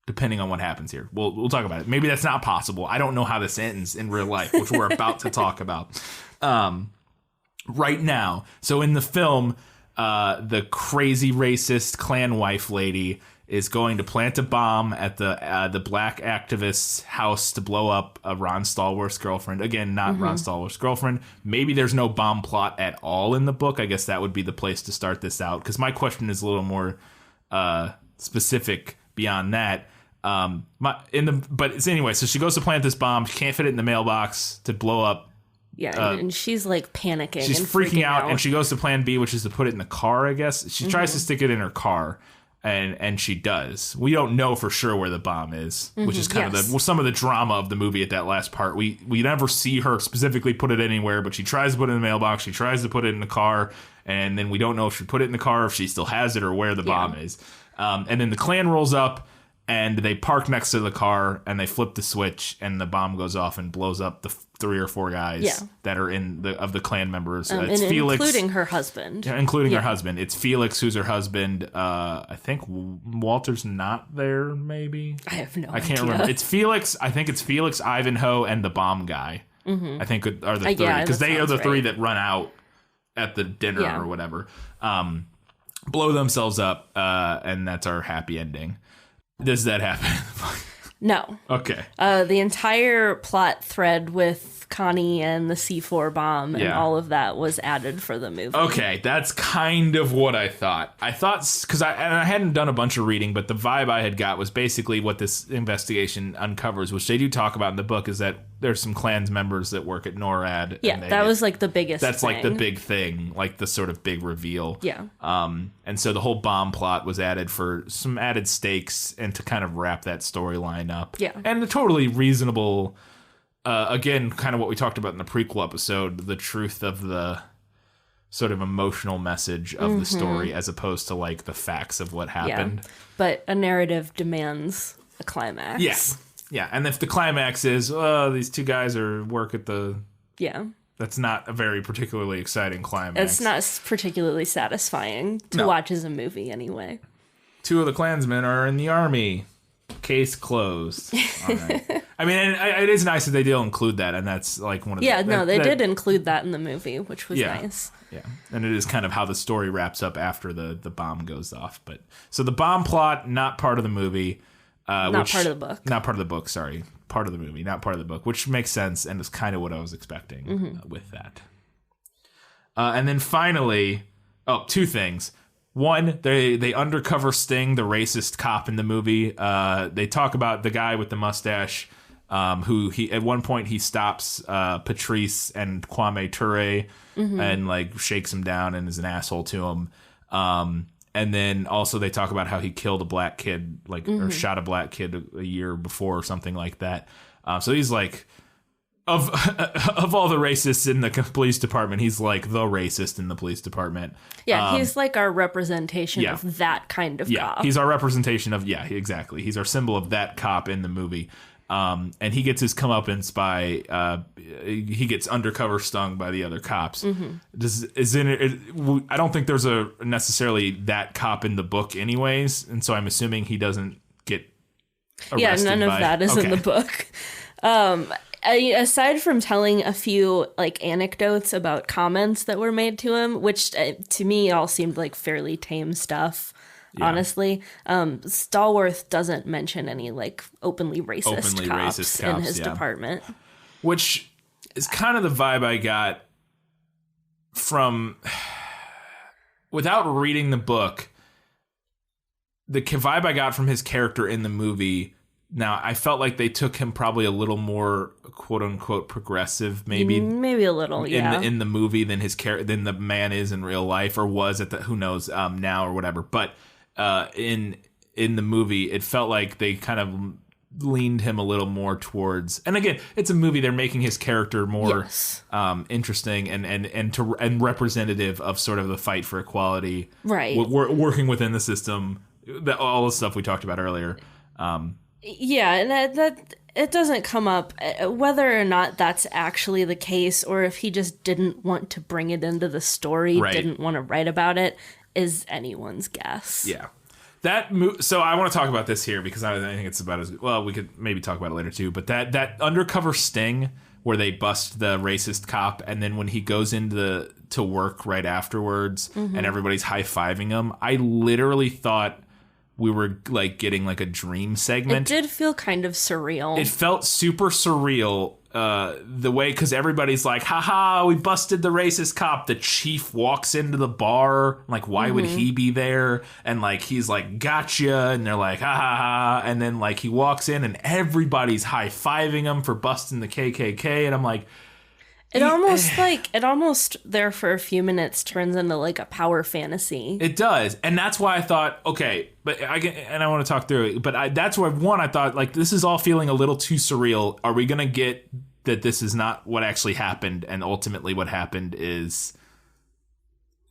Depending on what happens here. We'll talk about it. Maybe that's not possible. I don't know how this ends in real life, which we're about to talk about right now. So in the film, the crazy racist Klan wife lady is going to plant a bomb at the black activist's house to blow up Ron Stallworth's girlfriend. Again, not Ron Stallworth's girlfriend. Maybe there's no bomb plot at all in the book. I guess that would be the place to start this out, because my question is a little more specific beyond that. But it's anyway, so she goes to plant this bomb. She can't fit it in the mailbox to blow up. Yeah, and she's like panicking. She's and freaking out, and she goes to plan B, which is to put it in the car, I guess. She tries to stick it in her car, and she does. We don't know for sure where the bomb is, which is kind of some of the drama of the movie at that last part. We never see her specifically put it anywhere, but she tries to put it in the mailbox. She tries to put it in the car, and then we don't know if she put it in the car, if she still has it, or where the bomb is. And then the Klan rolls up, and they park next to the car, and they flip the switch, and the bomb goes off and blows up the 3 or 4 guys that are in the Klan members. It's Felix, including her husband. Including her husband. It's Felix, who's her husband. I think Walter's not there. Maybe I have no idea. I can't remember. It's Felix. I think it's Felix, Ivanhoe, and the bomb guy. I think are the 3, because they are the 3 that run out at the dinner or whatever. Blow themselves up, and that's our happy ending. Does that happen? No. Okay. The entire plot thread with Connie and the C4 bomb and all of that was added for the movie. Okay, that's kind of what I thought. I thought, because I hadn't done a bunch of reading, but the vibe I had got was basically what this investigation uncovers, which they do talk about in the book, is that there's some Klans members that work at NORAD. Yeah, that was like the biggest That's thing. like the big thing, like the sort of big reveal. Yeah. And so the whole bomb plot was added for some added stakes and to kind of wrap that storyline up. Yeah. And a totally reasonable... again, kind of what we talked about in the prequel episode, the truth of the sort of emotional message of the story as opposed to like the facts of what happened. Yeah. But a narrative demands a climax. Yeah. Yeah. And if the climax is, these two guys work at the... Yeah. That's not a very particularly exciting climax. It's not particularly satisfying to watch as a movie anyway. Two of the Klansmen are in the army. Case closed. All right. I mean, it is nice that they do include that, and that's like one of the... Yeah, no, they did include that in the movie, which was nice. Yeah, and it is kind of how the story wraps up after the bomb goes off. But so the bomb plot, not part of the movie. Not part of the book. Not part of the book, sorry. Part of the movie, not part of the book, which makes sense, and is kind of what I was expecting with that. And then finally, two things. One, they undercover Sting, the racist cop in the movie. They talk about the guy with the mustache, who at one point he stops Patrice and Kwame Ture and like shakes him down and is an asshole to him. And then also they talk about how he killed a black kid, or shot a black kid a year before or something like that. So he's like, of all the racists in the police department, he's like the racist in the police department. Yeah, he's like our representation of that kind of cop. He's our representation of, exactly. He's our symbol of that cop in the movie. And he gets his comeuppance by, he gets undercover stung by the other cops. I don't think there's a necessarily that cop in the book anyways, and so I'm assuming he doesn't get arrested. Yeah, none of that is in the book. Aside from telling a few like anecdotes about comments that were made to him, which to me all seemed like fairly tame stuff, honestly, Stallworth doesn't mention any like openly racist cops in his department. Which is kind of the vibe I got from, without reading the book, the vibe I got from his character in the movie. Now, I felt like they took him probably a little more "quote unquote" progressive, maybe a little, in the movie than than the man is in real life, or was at the who knows now or whatever. But in the movie, it felt like they kind of leaned him a little more towards. And again, it's a movie; they're making his character more interesting and representative of sort of the fight for equality, right? Working within the system, all the stuff we talked about earlier. Yeah, and that it doesn't come up whether or not that's actually the case, or if he just didn't want to bring it into the story, didn't want to write about it, is anyone's guess. Yeah. So I want to talk about this here because I think it's about as well. We could maybe talk about it later too. But that undercover sting where they bust the racist cop, and then when he goes into to work right afterwards, and everybody's high fiving him, I literally thought we were like getting like a dream segment. It did feel kind of surreal. It felt super surreal. The way, because everybody's like, haha, we busted the racist cop. The chief walks into the bar, like, why would he be there? And like, he's like, gotcha. And they're like, ha ha ha. And then like, he walks in and everybody's high-fiving him for busting the KKK. And I'm like, it almost there for a few minutes turns into like a power fantasy. It does. And that's why I thought, okay, but I want to talk through it, but that's why I thought like, this is all feeling a little too surreal. Are we going to get that this is not what actually happened, and ultimately what happened is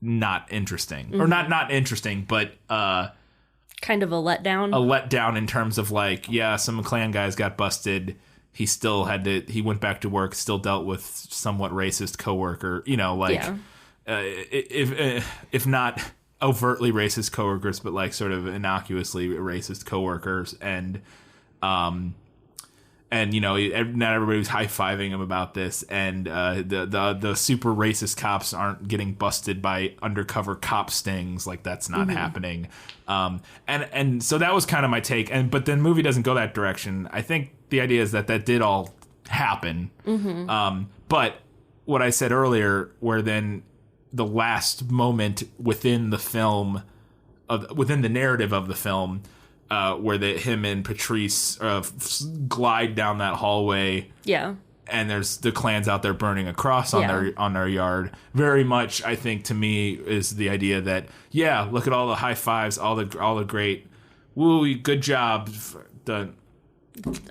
not interesting, or not interesting, but kind of a letdown. A letdown in terms of like, yeah, some Klan guys got busted. He still he went back to work, still dealt with somewhat racist coworker, if not overtly racist coworkers, but like sort of innocuously racist coworkers. And not everybody was high-fiving him about this. And the super racist cops aren't getting busted by undercover cop stings. Like, that's not happening. And so that was kind of my take. But the movie doesn't go that direction. I think the idea is that did all happen. But what I said earlier, where then the last moment within the film, within the narrative of the film, where him and Patrice glide down that hallway. Yeah. And there's the Klans out there burning a cross on their yard. Very much, I think, to me, is the idea that, yeah, look at all the high fives, all the great, woo, good job. The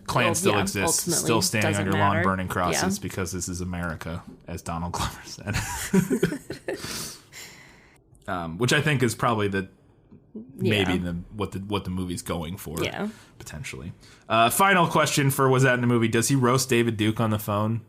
Klan still exists, still standing on your lawn burning crosses because this is America, as Donald Glover said. Which I think is probably what the movie's going for, potentially. Final question for Was That in the Movie? Does he roast David Duke on the phone?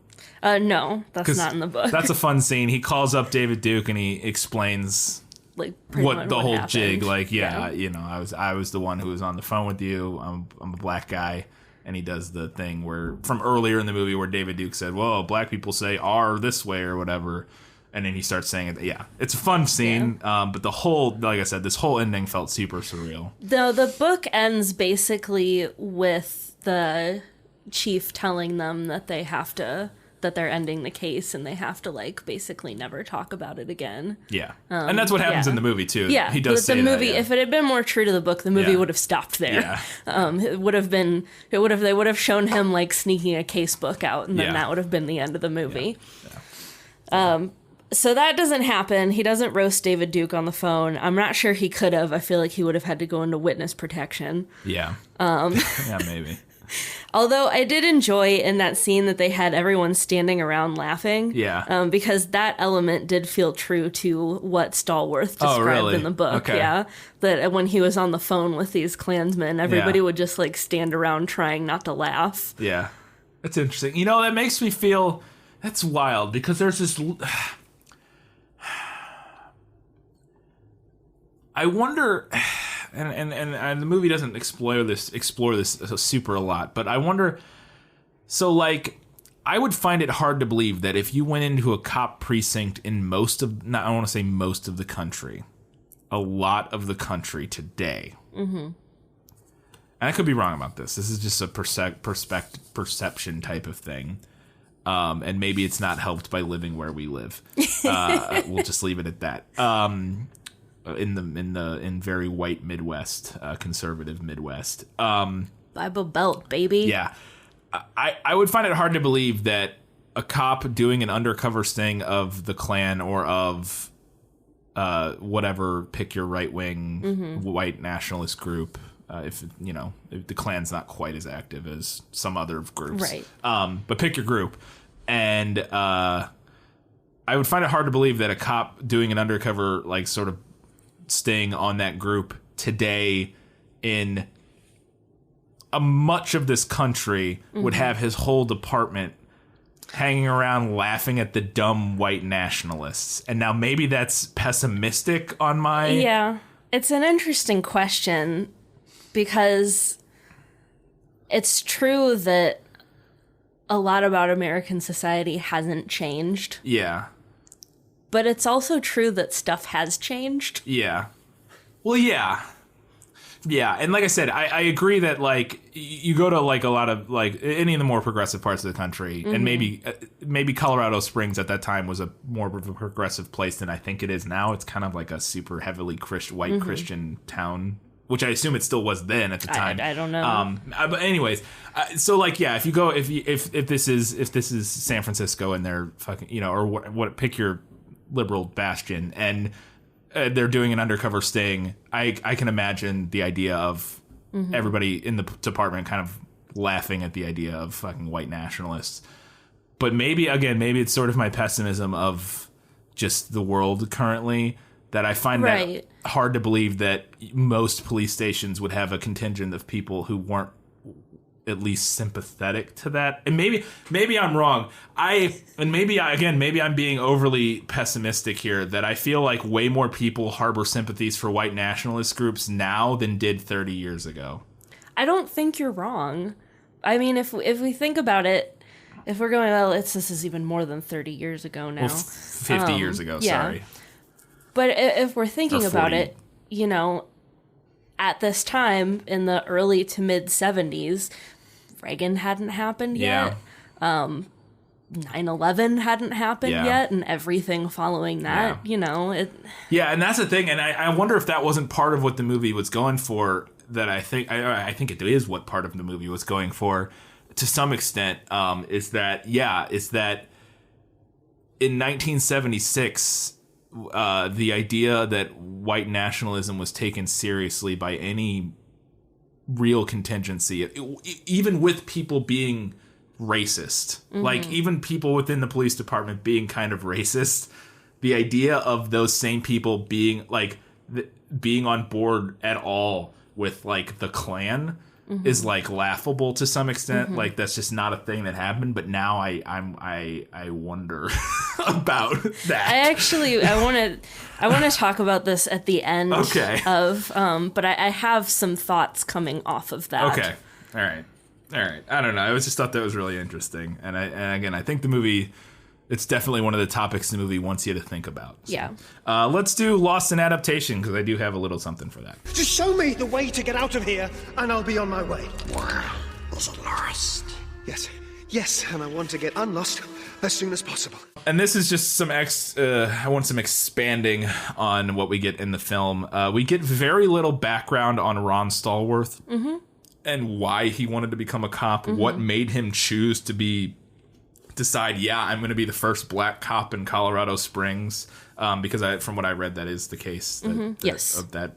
No, that's not in the book. That's a fun scene. He calls up David Duke and he explains like what the whole happened. jig. Like, you know, I was the one who was on the phone with you. I'm a black guy. And he does the thing where from earlier in the movie where David Duke said, "Well, black people say R this way or whatever." And then he starts saying it. Yeah, it's a fun scene. But the whole, like I said, this whole ending felt super surreal. The book ends basically with the chief telling them that that they're ending the case and they have to like basically never talk about it again. Yeah. And that's what happens in the movie too. Yeah. He does say the movie, that, if it had been more true to the book, the movie would have stopped there. Yeah. They would have shown him like sneaking a case book out and then that would have been the end of the movie. Yeah. So that doesn't happen. He doesn't roast David Duke on the phone. I'm not sure he could have. I feel like he would have had to go into witness protection. Yeah. Yeah, maybe. Although I did enjoy in that scene that they had everyone standing around laughing. Yeah. Because that element did feel true to what Stallworth described in the book. Okay. Yeah. That when he was on the phone with these Klansmen, everybody would just like stand around trying not to laugh. Yeah. That's interesting. You know, that makes me feel, that's wild because there's this, I wonder, and the movie doesn't explore this super a lot, but I wonder, so like, I would find it hard to believe that if you went into a cop precinct in I don't want to say most of the country, a lot of the country today, and I could be wrong about this. This is just a perception type of thing. And maybe it's not helped by living where we live. We'll just leave it at that. In very white Midwest, conservative Midwest. Bible Belt, baby. Yeah. I would find it hard to believe that a cop doing an undercover sting of the Klan or of whatever, pick your right-wing white nationalist group, if the Klan's not quite as active as some other groups. Right. But pick your group. And I would find it hard to believe that a cop doing an undercover, like, sort of sting on that group today in much of this country would have his whole department hanging around laughing at the dumb white nationalists. And now maybe that's pessimistic on my... Yeah. It's an interesting question because it's true that a lot about American society hasn't changed. Yeah. But it's also true that stuff has changed. Yeah. Well, yeah. Yeah, and like I said, I agree that, like, you go to, like, a lot of, like, any of the more progressive parts of the country, and maybe Colorado Springs at that time was a more of a progressive place than I think it is now. It's kind of like a super heavily white Christian town, which I assume it still was then at the time. I don't know. But anyways, so like, yeah, if you go, if this is San Francisco and they're fucking, or what, pick your liberal bastion, and they're doing an undercover sting, I can imagine the idea of everybody in the department kind of laughing at the idea of fucking white nationalists. But maybe it's sort of my pessimism of just the world currently, that I find that hard to believe that most police stations would have a contingent of people who weren't at least sympathetic to that. And maybe I'm wrong. Maybe I'm being overly pessimistic here, that I feel like way more people harbor sympathies for white nationalist groups now than did 30 years ago. I don't think you're wrong. I mean, if we think about it, if we're going, well, this is even more than 30 years ago now. Well, 50 years ago, sorry. But if we're thinking about it, at this time in the early to mid 70s, Reagan hadn't happened yet. 9/11 hadn't happened yet, and everything following that, Yeah, and that's the thing, and I wonder if that wasn't part of what the movie was going for. That I think it is what part of the movie was going for, to some extent. Is that in 1976, the idea that white nationalism was taken seriously by any real contingency, even with people being racist, like even people within the police department being kind of racist, the idea of those same people being like being on board at all with like the Klan is like laughable to some extent. Like that's just not a thing that happened. But now I wonder about that. I want to talk about this at the end of but I have some thoughts coming off of that. Okay. All right. I don't know. I just thought that was really interesting. And again, I think the movie, it's definitely one of the topics the movie wants you to think about. So, yeah. Let's do Lost in Adaptation, because I do have a little something for that. Just show me the way to get out of here, and I'll be on my way. Was it lost? Yes, and I want to get unlost as soon as possible. And this is just some I want some expanding on what we get in the film. We get very little background on Ron Stallworth and why he wanted to become a cop, what made him choose to decide, I'm going to be the first black cop in Colorado Springs, because from what I read, that is the case. Yes. Of that.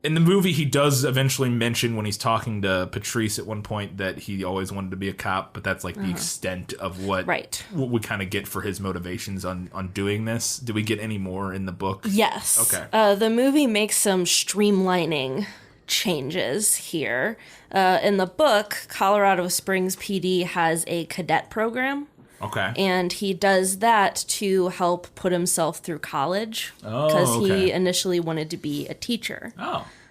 In the movie, he does eventually mention when he's talking to Patrice at one point that he always wanted to be a cop, but that's like the extent of what we kind of get for his motivations on doing this. Do we get any more in the book? Yes. Okay. The movie makes some streamlining changes here. In the book, Colorado Springs PD has a cadet program. Okay. And he does that to help put himself through college, because he initially wanted to be a teacher.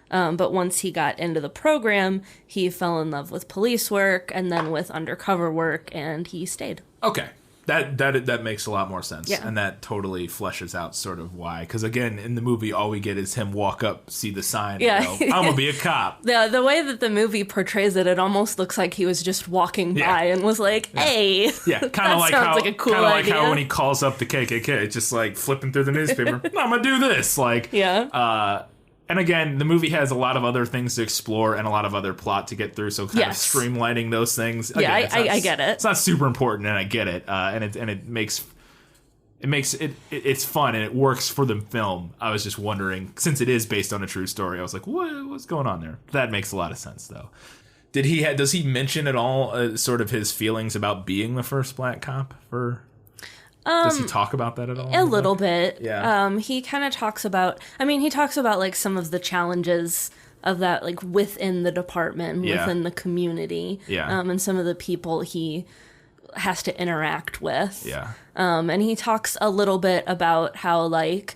But once he got into the program, he fell in love with police work and then with undercover work, and he stayed. Okay. That makes a lot more sense. Yeah. And that totally fleshes out sort of why. Because, again, in the movie, all we get is him walk up, see the sign, and go, I'm going to be a cop. The way that the movie portrays it, it almost looks like he was just walking by and was like, hey. Yeah, kind of like sounds like a cool idea. like how when he calls up the KKK, just like flipping through the newspaper, I'm going to do this. Like, and again, the movie has a lot of other things to explore and a lot of other plot to get through, so kind of streamlining those things. Again, I get it. It's not super important, and I get it. It's fun and it works for the film. I was just wondering, since it is based on a true story, I was like, what's going on there? That makes a lot of sense, though. Does he mention at all sort of his feelings about being the first black cop for? Does he talk about that at all? A little bit. Yeah. He kind of talks about, he talks about like some of the challenges of that, like within the department, within the community, and some of the people he has to interact with. Yeah. And he talks a little bit about how like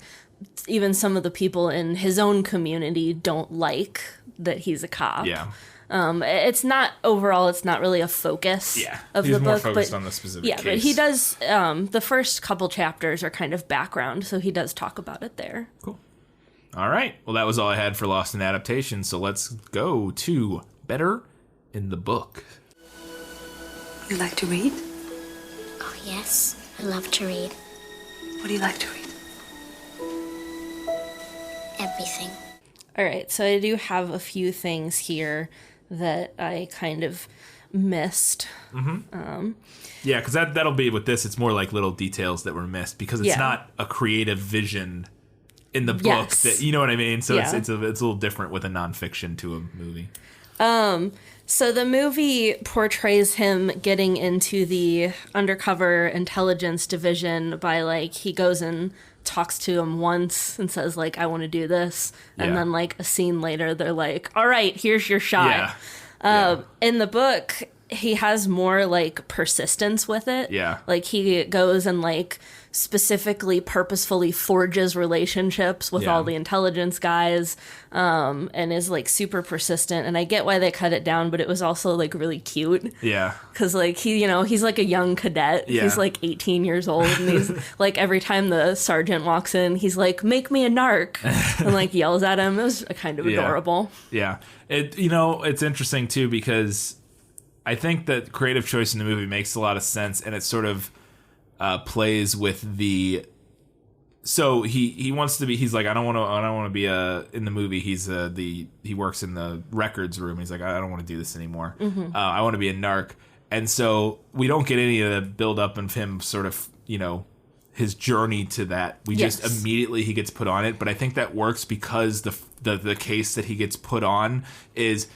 even some of the people in his own community don't like that he's a cop. Yeah. It's not really a focus of the book. He's more focused on the specific case. But he does, the first couple chapters are kind of background, so he does talk about it there. Cool. All right. Well, that was all I had for Lost in Adaptation, so let's go to Better in the Book. You like to read? Oh, yes. I love to read. What do you like to read? Everything. All right, so I do have a few things here that I kind of missed. Yeah, because that'll be with this. It's more like little details that were missed because it's not a creative vision in the book. That, you know what I mean? So it's a little different with a nonfiction to a movie. So the movie portrays him getting into the undercover intelligence division by like he goes and talks to him once and says like I want to do this, and then like a scene later they're like, all right, here's your shot. In the book he has more like persistence with it. Like he goes and like specifically purposefully forges relationships with all the intelligence guys, and is like super persistent, and I get why they cut it down, but it was also like really cute. Because like he's like a young cadet. He's like 18 years old, and he's like every time the sergeant walks in he's like, make me a narc, and like yells at him. It was kind of adorable. It's interesting too because I think that creative choice in the movie makes a lot of sense, and it sort of plays with the. So he wants to be. He's like, I don't want to be in the movie. He works in the records room. He's like, I don't want to do this anymore. I want to be a narc. And so we don't get any of the build up of him sort of, his journey to that. We just immediately he gets put on it. But I think that works because the case that he gets put on is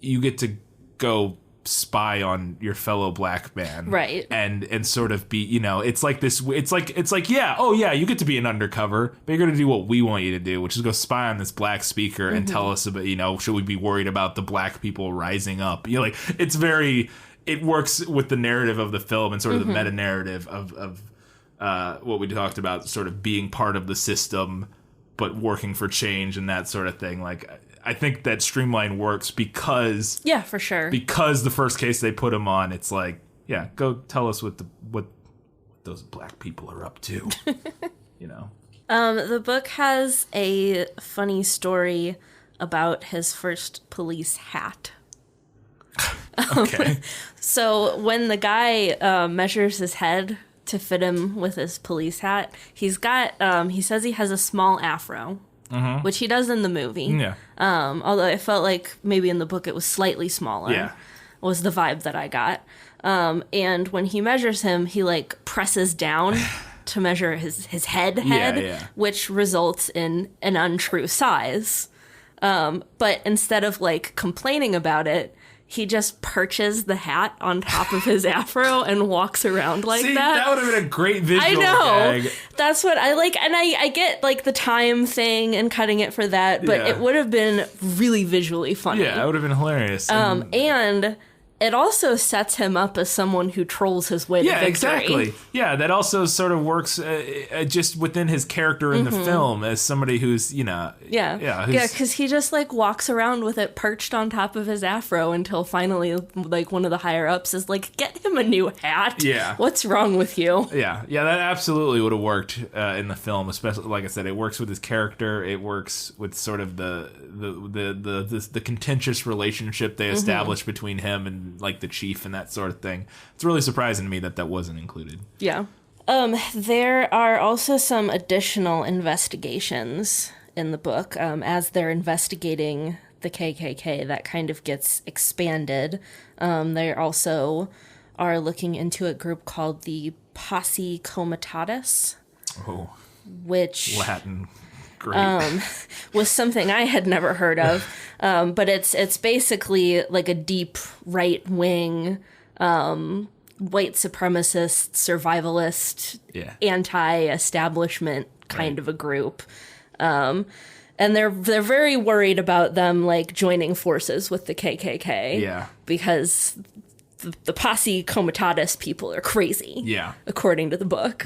you get to go spy on your fellow black man, right? And sort of be, it's like this. It's like you get to be an undercover, but you're gonna do what we want you to do, which is go spy on this black speaker and tell us about, should we be worried about the black people rising up? It's very. It works with the narrative of the film and sort of the meta narrative of what we talked about, sort of being part of the system, but working for change and that sort of thing. Like, I think that streamline works because for sure. Because the first case they put him on, it's like, go tell us what those black people are up to. The book has a funny story about his first police hat. Okay. So when the guy measures his head to fit him with his police hat, he's got he says he has a small afro. Which he does in the movie. Yeah. Although I felt like maybe in the book it was slightly smaller. Yeah. Was the vibe that I got. And when he measures him, he like presses down to measure his head, which results in an untrue size. But instead of like complaining about it, he just perches the hat on top of his afro and walks around like that. That would have been a great visual I know. gag. That's what I like. And I get like the time thing and cutting it for that, but it would have been really visually funny. Yeah, it would have been hilarious. And it also sets him up as someone who trolls his way to victory. Exactly. Yeah, that also sort of works just within his character in the film as somebody who's, because he just like walks around with it perched on top of his afro until finally like one of the higher ups is like, get him a new hat. Yeah. What's wrong with you? Yeah, that absolutely would have worked in the film, especially, like I said, it works with his character, it works with sort of the contentious relationship they establish between him and like the chief and that sort of thing. It's really surprising to me that wasn't included. Yeah. There are also some additional investigations in the book as they're investigating the KKK. That kind of gets expanded. They also are looking into a group called the Posse Comitatus. Oh, which Latin. Great. Was something I had never heard of. But it's basically like a deep right-wing, white supremacist, survivalist, anti-establishment kind of a group. And they're very worried about them like joining forces with the KKK. Yeah. Because the Posse Comitatus people are crazy. Yeah. According to the book.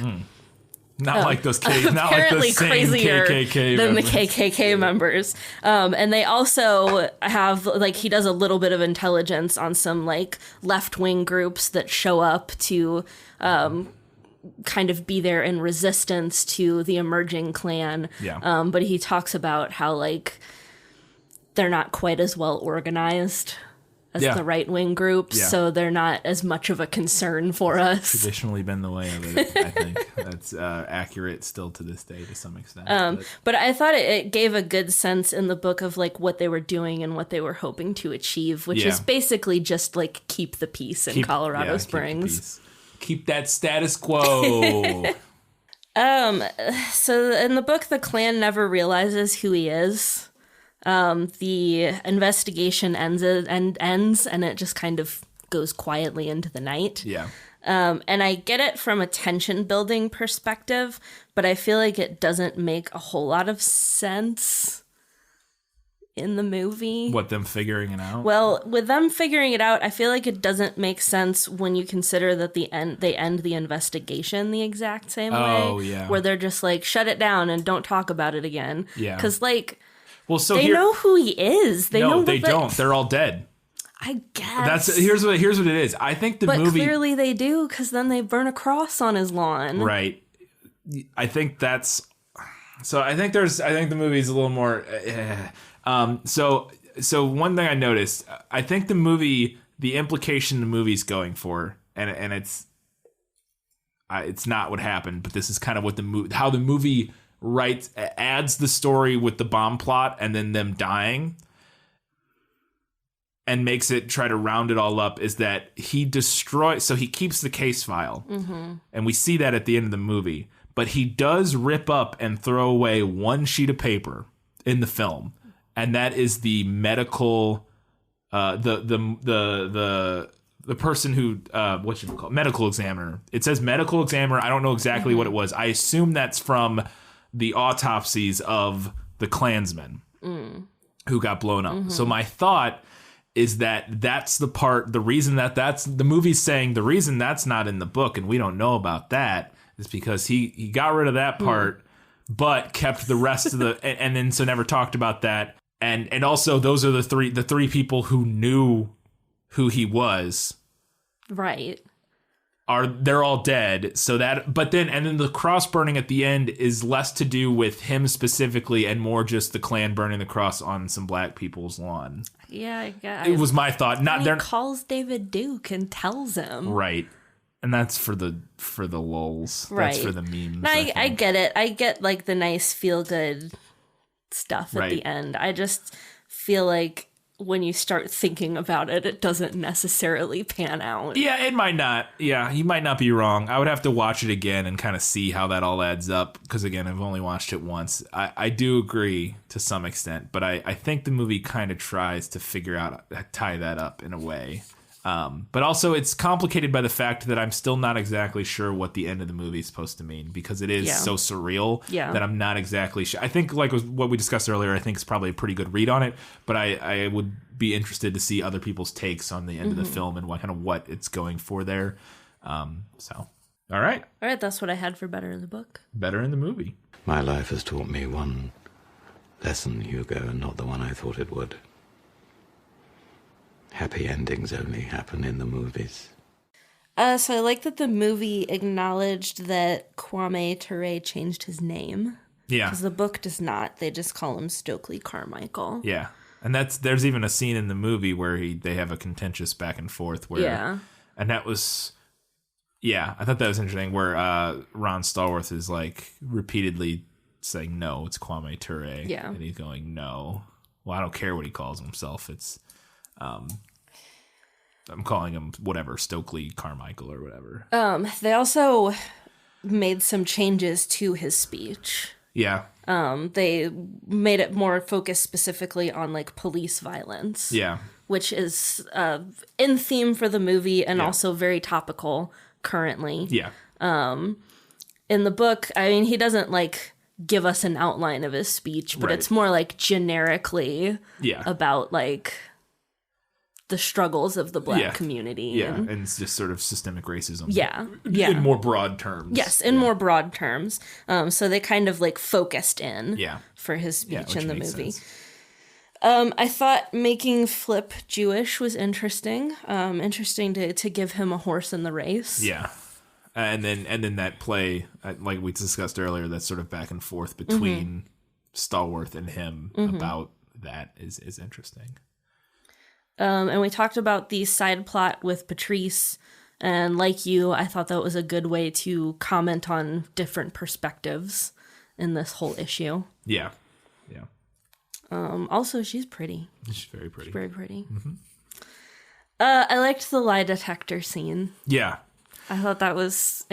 Not like those same crazier KKK than members. the KKK members. And they also have, like, he does a little bit of intelligence on some, like, left-wing groups that show up to kind of be there in resistance to the emerging Klan. Yeah. But he talks about how, like, they're not quite as well organized as the right-wing groups, so they're not as much of a concern for us. Traditionally been the way of it, I think. That's accurate still to this day to some extent. But I thought it gave a good sense in the book of like what they were doing and what they were hoping to achieve, which is basically just like keep the peace in Colorado Springs. Keep that status quo. So in the book, the Klan never realizes who he is. The investigation ends and it just kind of goes quietly into the night. Yeah. And I get it from a tension building perspective, but I feel like it doesn't make a whole lot of sense in the movie. What, them figuring it out? Well, with them figuring it out, I feel like it doesn't make sense when you consider that they end the investigation the exact same way. Oh, yeah. Where they're just like, shut it down and don't talk about it again. Yeah. Because, like, well, so they know who he is. They don't. They're all dead. I guess. Here's what it is. I think the movie. But clearly they do, because then they burn a cross on his lawn. Right. I think that's. So I think the movie's a little more. So one thing I noticed, I think the movie the implication the movie's going for, and it's not what happened, but this is kind of what how the movie adds the story with the bomb plot and then them dying, and makes it try to round it all up, is that he keeps the case file. And we see that at the end of the movie, but he does rip up and throw away one sheet of paper in the film. And that is the medical, the person who, what should we call it? Medical examiner. It says medical examiner. I don't know exactly what it was. I assume that's from the autopsies of the Klansmen who got blown up. So my thought is that's the part, the reason that's the movie's saying the reason that's not in the book and we don't know about that is because he got rid of that part, but kept the rest of the, and then so never talked about that. And also those are the three people who knew who he was. Right. They're all dead. So that, but then the cross burning at the end is less to do with him specifically and more just the Klan burning the cross on some black people's lawn. Yeah, I guess. It was my thought. He calls David Duke and tells him. Right. And that's for the lulz. Right. That's for the memes. I get it. I get like the nice feel good stuff at the end. I just feel like when you start thinking about it, it doesn't necessarily pan out. Yeah, it might not. Yeah, you might not be wrong. I would have to watch it again and kind of see how that all adds up. Because again, I've only watched it once. I do agree to some extent, but I think the movie kind of tries to figure out, tie that up in a way. But also it's complicated by the fact that I'm still not exactly sure what the end of the movie is supposed to mean, because it is so surreal that I'm not exactly sure. I think like what we discussed earlier, I think is probably a pretty good read on it, but I would be interested to see other people's takes on the end of the film and what it's going for there. So, all right. That's what I had for better in the book. Better in the movie. My life has taught me one lesson, Hugo, and not the one I thought it would. Happy endings only happen in the movies. So I like that the movie acknowledged that Kwame Ture changed his name. Yeah. Because the book does not. They just call him Stokely Carmichael. Yeah. And there's even a scene in the movie where they have a contentious back and forth where and that was I thought that was interesting where Ron Stallworth is like repeatedly saying no, it's Kwame Ture. Yeah. And he's going no. Well, I don't care what he calls himself. It's I'm calling him whatever, Stokely Carmichael or whatever. They also made some changes to his speech. Yeah. They made it more focused specifically on like police violence. Yeah. Which is in theme for the movie and also very topical currently. Yeah. In the book, I mean, he doesn't like give us an outline of his speech, but it's more like generically about like the struggles of the black community. Yeah, and it's just sort of systemic racism. Yeah. In more broad terms. Yes, in more broad terms. So they kind of like focused in for his speech in the movie. I thought making Flip Jewish was interesting. Interesting to give him a horse in the race. Yeah. And then that play, like we discussed earlier, that sort of back and forth between Stallworth and him about that is interesting. And we talked about the side plot with Patrice, and like you, I thought that was a good way to comment on different perspectives in this whole issue. Yeah. Also, she's pretty. She's very pretty. She's very pretty. I liked the lie detector scene. Yeah. I thought that was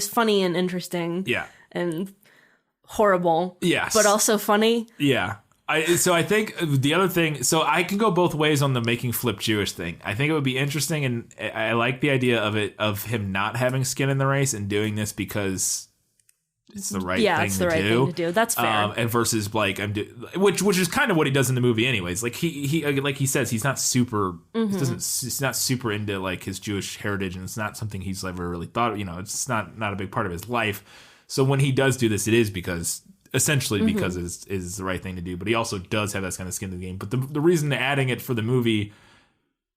funny and interesting. Yeah. And horrible. Yes. But also funny. Yeah. So I think the other thing, so I can go both ways on the making Flip Jewish thing. I think it would be interesting, and I like the idea of him not having skin in the race and doing this because it's the right thing it's the right thing to do. That's fair. And versus like which is kind of what he does in the movie anyways. Like he like he says, he's not super he's not super into like his Jewish heritage, and it's not something he's ever really thought, it's not a big part of his life. So when he does do this, it is because is the right thing to do, but he also does have that kind of skin in the game. But the reason adding it for the movie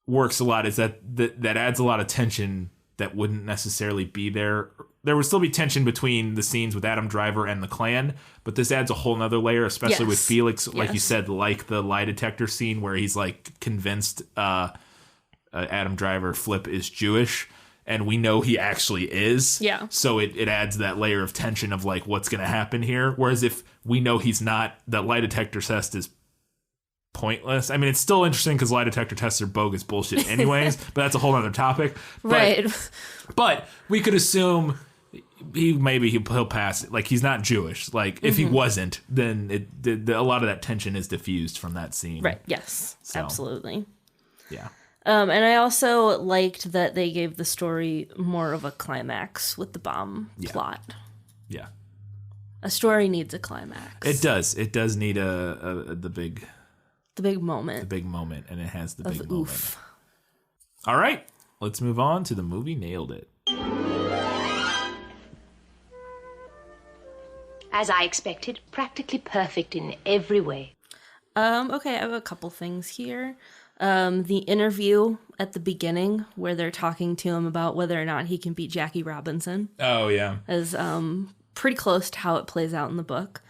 works a lot is that adds a lot of tension that wouldn't necessarily be there. There would still be tension between the scenes with Adam Driver and the Klan, but this adds a whole nother layer, especially with Felix, like you said, like the lie detector scene where he's like convinced Adam Driver Flip is Jewish, and we know he actually is. Yeah. So it adds that layer of tension of like what's going to happen here. Whereas if we know he's not, that lie detector test is pointless. I mean, it's still interesting because lie detector tests are bogus bullshit anyways, but that's a whole other topic. Right. But we could assume he'll pass it. Like, he's not Jewish. Like, if he wasn't, then a lot of that tension is diffused from that scene. Right. Yes. So, absolutely. Yeah. And I also liked that they gave the story more of a climax with the bomb plot. Yeah. A story needs a climax. It does. It does need the big moment. The big moment, and it has the big oof. moment. All right. Let's move on to the movie Nailed It. As I expected, practically perfect in every way. Okay, I have a couple things here. The interview at the beginning where they're talking to him about whether or not he can beat Jackie Robinson. Oh, yeah. Is pretty close to how it plays out in the book.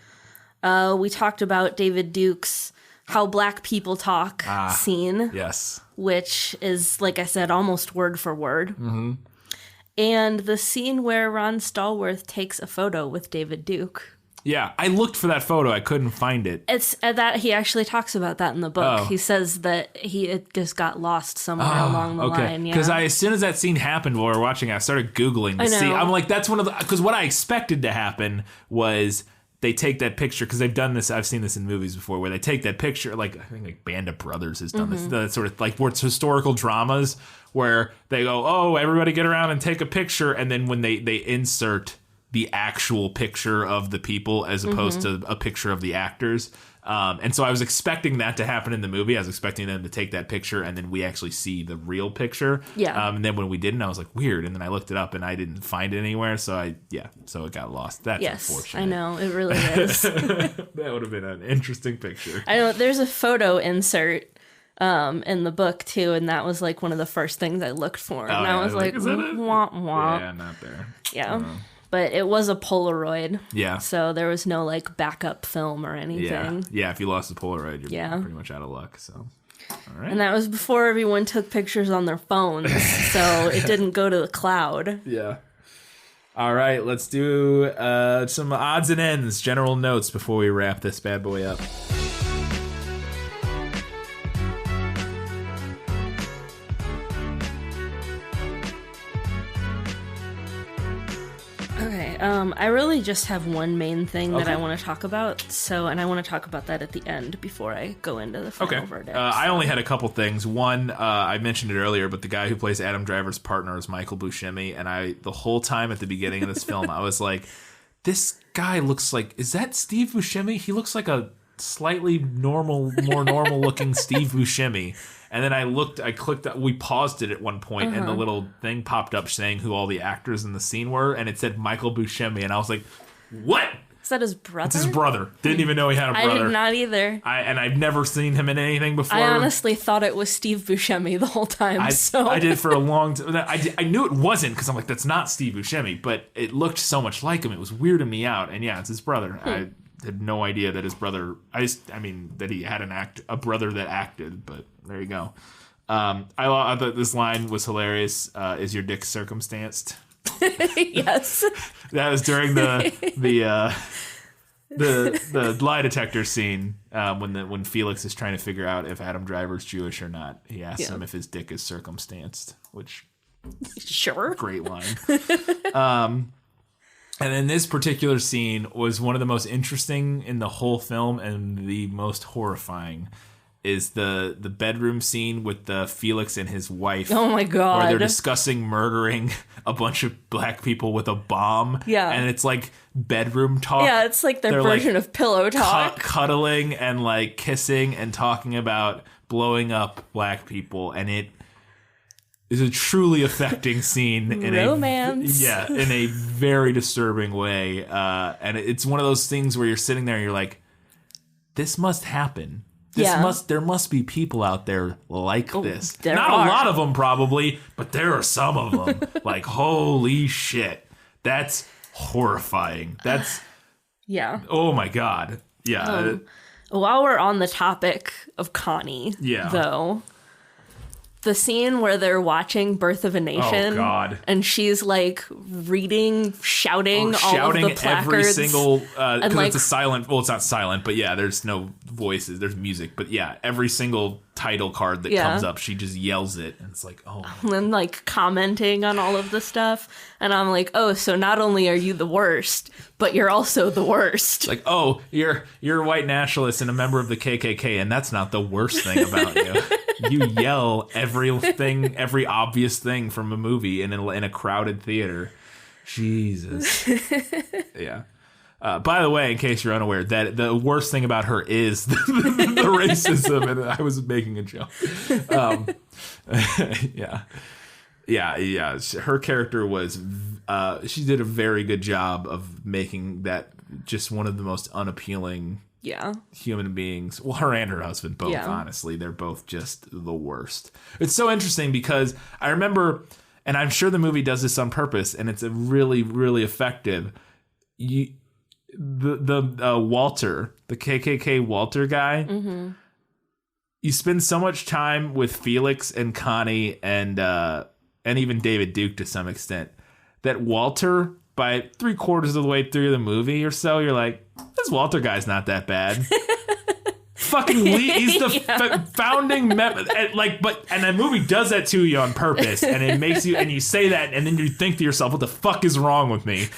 We talked about David Duke's How Black People Talk scene. Yes. Which is, like I said, almost word for word. Mm-hmm. And the scene where Ron Stallworth takes a photo with David Duke. Yeah, I looked for that photo. I couldn't find it. It's that he actually talks about that in the book. Oh. He says that it just got lost somewhere along the line. Yeah, because as soon as that scene happened while we were watching it, I started Googling to see. I'm like, that's one of the... Because what I expected to happen was they take that picture, because they've done this, I've seen this in movies before, where they take that picture, like I think like Band of Brothers has done this, that sort of like where it's historical dramas, where they go, oh, everybody get around and take a picture, and then when they insert the actual picture of the people as opposed to a picture of the actors. And so I was expecting that to happen in the movie. I was expecting them to take that picture and then we actually see the real picture. Yeah. And then when we didn't, I was like, weird. And then I looked it up and I didn't find it anywhere. So so it got lost. That's unfortunate. I know. It really is. That would have been an interesting picture. I know. There's a photo insert in the book too, and that was like one of the first things I looked for. And I was like, wah, wah. Yeah, not there. Yeah. But it was a Polaroid. Yeah. So there was no like backup film or anything. Yeah, if you lost the Polaroid, you're pretty much out of luck. So, all right. And that was before everyone took pictures on their phones, so it didn't go to the cloud. Yeah. All right, let's do some odds and ends, general notes before we wrap this bad boy up. Okay, I really just have one main thing that I want to talk about, and I want to talk about that at the end before I go into the final verdict. I only had a couple things. One, I mentioned it earlier, but the guy who plays Adam Driver's partner is Michael Buscemi, and the whole time at the beginning of this film, I was like, this guy looks like, is that Steve Buscemi? He looks like a slightly more normal looking Steve Buscemi. And then I clicked, we paused it at one point, and the little thing popped up saying who all the actors in the scene were, and it said Michael Buscemi, and I was like, what? Is that his brother? It's his brother. Didn't even know he had a brother. I did not either. And I've never seen him in anything before. I honestly thought it was Steve Buscemi the whole time. I did for a long time. I knew it wasn't, because I'm like, that's not Steve Buscemi, but it looked so much like him. It was weirding me out, and yeah, it's his brother. I had no idea that his brother, that he had a brother that acted, but there you go. I thought this line was hilarious. Is your dick circumstanced? Yes. That was during the lie detector scene when Felix is trying to figure out if Adam Driver's Jewish or not. He asks him if his dick is circumstanced, which sure, great line. And then this particular scene was one of the most interesting in the whole film and the most horrifying. Is the bedroom scene with Felix and his wife. Oh my God. Where they're discussing murdering a bunch of black people with a bomb. Yeah. And it's like bedroom talk. Yeah, it's like their version of pillow talk. Cuddling and like kissing and talking about blowing up black people. And it is a truly affecting scene. Romance. In a very disturbing way. And it's one of those things where you're sitting there and you're like, this must happen. There must be people out there like this. Not a lot of them probably, but there are some of them. Like, holy shit. That's horrifying. That's... Oh my God. Yeah. While we're on the topic of Connie, though, the scene where they're watching Birth of a Nation. Oh, God. And she's like reading, shouting all of the placards. Every single, because like, it's a silent, well, it's not silent, but yeah, there's no voices, there's music, but yeah, every single title card that comes up, she just yells it, and it's like, oh. And then like commenting on all of the stuff, and I'm like, oh, so not only are you the worst, but you're also the worst. Like, oh, you're a white nationalist and a member of the KKK, and that's not the worst thing about you. You yell everything, every obvious thing from a movie in a crowded theater. Jesus. Yeah. By the way, in case you're unaware, that the worst thing about her is the racism, and I was making a joke. Yeah. Her character was, she did a very good job of making that just one of the most unappealing human beings. Well, her and her husband both, honestly. They're both just the worst. It's so interesting because I remember, and I'm sure the movie does this on purpose, and it's a really, really effective. The Walter, the KKK Walter guy, you spend so much time with Felix and Connie and even David Duke to some extent, that Walter, by 3/4 of the way through the movie or so, you're like, this Walter guy's not that bad. Fucking he's the founding member, and the movie does that to you on purpose, and it makes you, and you say that, and then you think to yourself, what the fuck is wrong with me?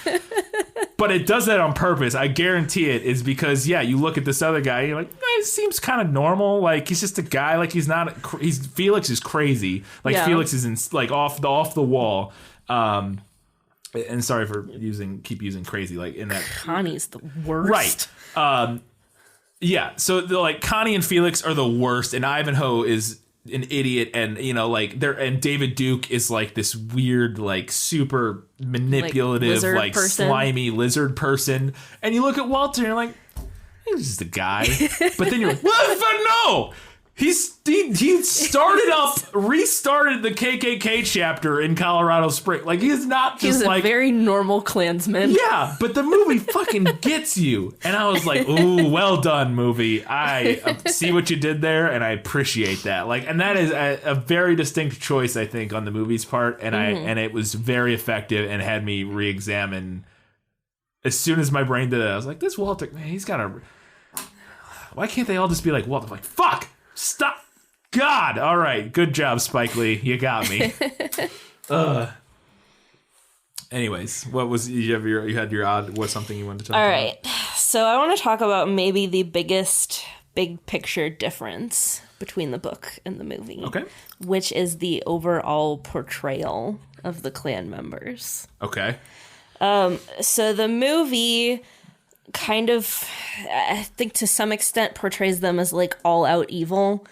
But it does that on purpose. I guarantee it is because, you look at this other guy, and you're like, it seems kind of normal. Like, he's just a guy. Like, Felix is crazy. Like, Felix is off the wall. And sorry for keep using crazy. Like, in that. Connie's the worst. Right. Yeah. So, Connie and Felix are the worst, and Ivanhoe is an idiot, and and David Duke is like this weird, like super manipulative, like slimy lizard person, and you look at Walter and you're like, he's just a guy. But then you're like, what the fuck? No, he restarted the KKK chapter in Colorado Springs. Like, he's not just he's a very normal Klansman. Yeah, but the movie fucking gets you. And I was like, ooh, well done, movie. I see what you did there, and I appreciate that. Like, and that is a very distinct choice, I think, on the movie's part. And and it was very effective and had me re-examine. As soon as my brain did it, I was like, this Walter, man, he's got a. Why can't they all just be like Walter? I'm like, fuck! Stop! God! All right, good job, Spike Lee. You got me. Anyways, what was you had your odd? What's something you wanted to talk about? All right, so I want to talk about maybe the biggest big picture difference between the book and the movie. Okay. Which is the overall portrayal of the Klan members. Okay. So the movie kind of, I think to some extent, portrays them as like all out evil,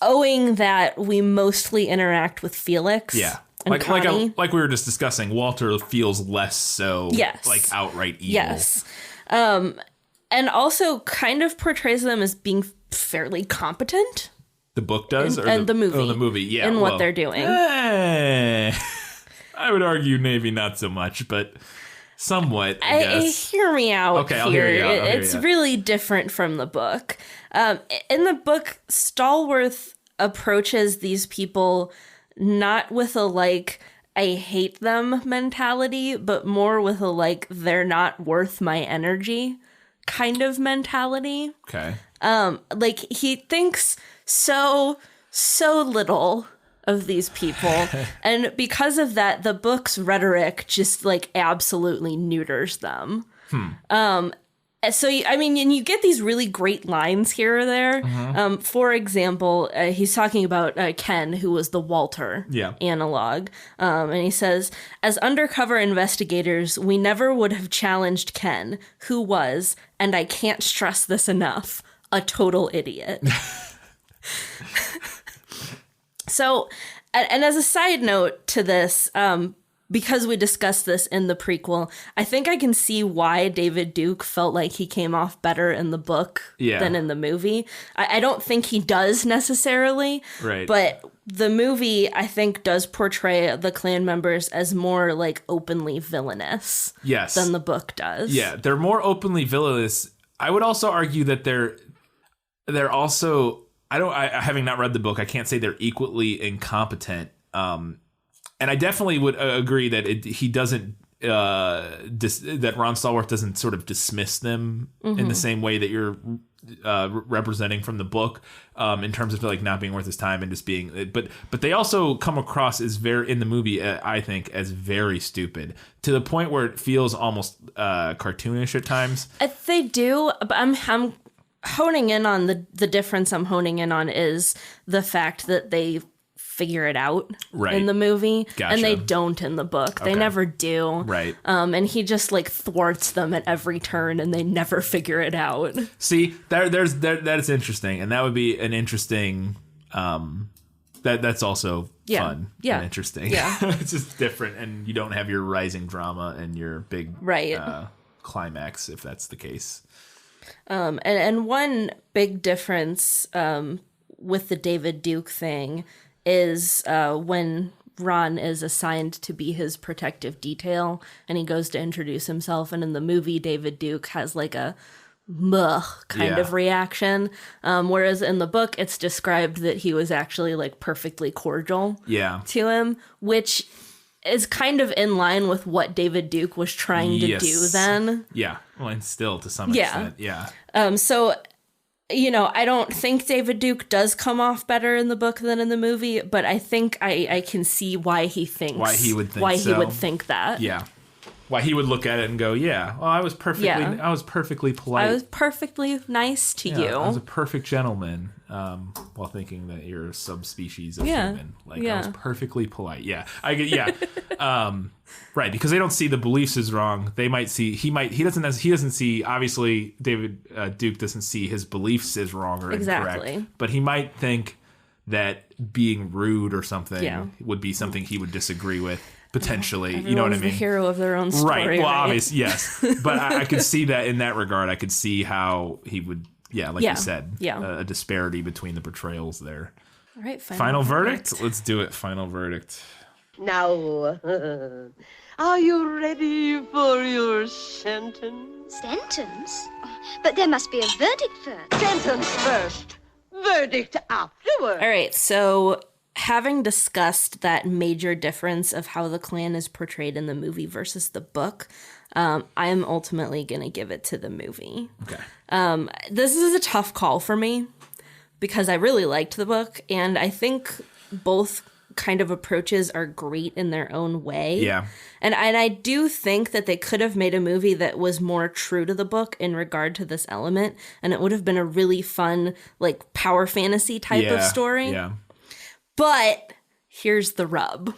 owing that we mostly interact with Felix. Yeah. And Connie. Like we were just discussing, Walter feels less so like outright evil. Yes. And also kind of portrays them as being fairly competent. The book does? And the movie. Oh, the movie, yeah. In what they're doing. I would argue maybe not so much, but somewhat, I guess. Hear me out. Okay, here. I'll hear you out. It's really different from the book. In the book, Stallworth approaches these people not with a like, I hate them mentality, but more with a like, they're not worth my energy kind of mentality. Okay. Like, he thinks so little of these people, and because of that, the book's rhetoric just like absolutely neuters them. So I mean, and you get these really great lines here or there. For example, he's talking about Ken, who was the Walter analog, and he says, as undercover investigators, we never would have challenged Ken, who was, and I can't stress this enough, a total idiot. So, and as a side note to this, because we discussed this in the prequel, I think I can see why David Duke felt like he came off better in the book than in the movie. I don't think he does necessarily, but the movie, I think, does portray the Klan members as more like openly villainous than the book does. Yeah, they're more openly villainous. I would also argue that they're also having not read the book, I can't say they're equally incompetent. And I definitely would agree that he doesn't, that Ron Stallworth doesn't sort of dismiss them in the same way that you're representing from the book, in terms of like not being worth his time and just being, but they also come across as very, in the movie, I think, as very stupid, to the point where it feels almost cartoonish at times. They do, but I'm honing in on the difference I'm honing in on is the fact that they figure it out in the movie, and they don't in the book. They never do. Right. And he just like thwarts them at every turn, and they never figure it out. See, that's interesting, and that would be an interesting. That's also fun and interesting. Yeah, it's just different, and you don't have your rising drama and your big climax if that's the case. And one big difference with the David Duke thing is when Ron is assigned to be his protective detail and he goes to introduce himself, and in the movie David Duke has like a kind of reaction, whereas in the book it's described that he was actually like perfectly cordial to him, which is kind of in line with what David Duke was trying to do then. Yeah, well, and still to some extent, so you know, I don't think David Duke does come off better in the book than in the movie, but I think I can see why he would think that. Yeah. Why he would look at it and go, well, I was perfectly polite. I was perfectly nice to you. I was a perfect gentleman, while thinking that you're a subspecies of human. Like, I was perfectly polite. Yeah. I get, right, because they don't see the beliefs as wrong. They might see, he doesn't see, obviously, David Duke doesn't see his beliefs as wrong or incorrect. But he might think that being rude or something would be something he would disagree with. Potentially, you know what I mean? The hero of their own story, right? Well, obviously, yes. But I could see that in that regard. I could see how he would, you said, a disparity between the portrayals there. All right, final verdict. Let's do it. Final verdict. Now, are you ready for your sentence? Sentence? But there must be a verdict first. Sentence first, verdict afterward. All right, so having discussed that major difference of how the Klan is portrayed in the movie versus the book, I am ultimately going to give it to the movie. Okay. This is a tough call for me because I really liked the book, and I think both kind of approaches are great in their own way. Yeah. And I do think that they could have made a movie that was more true to the book in regard to this element, and it would have been a really fun, like, power fantasy type of story. Yeah. But here's the rub.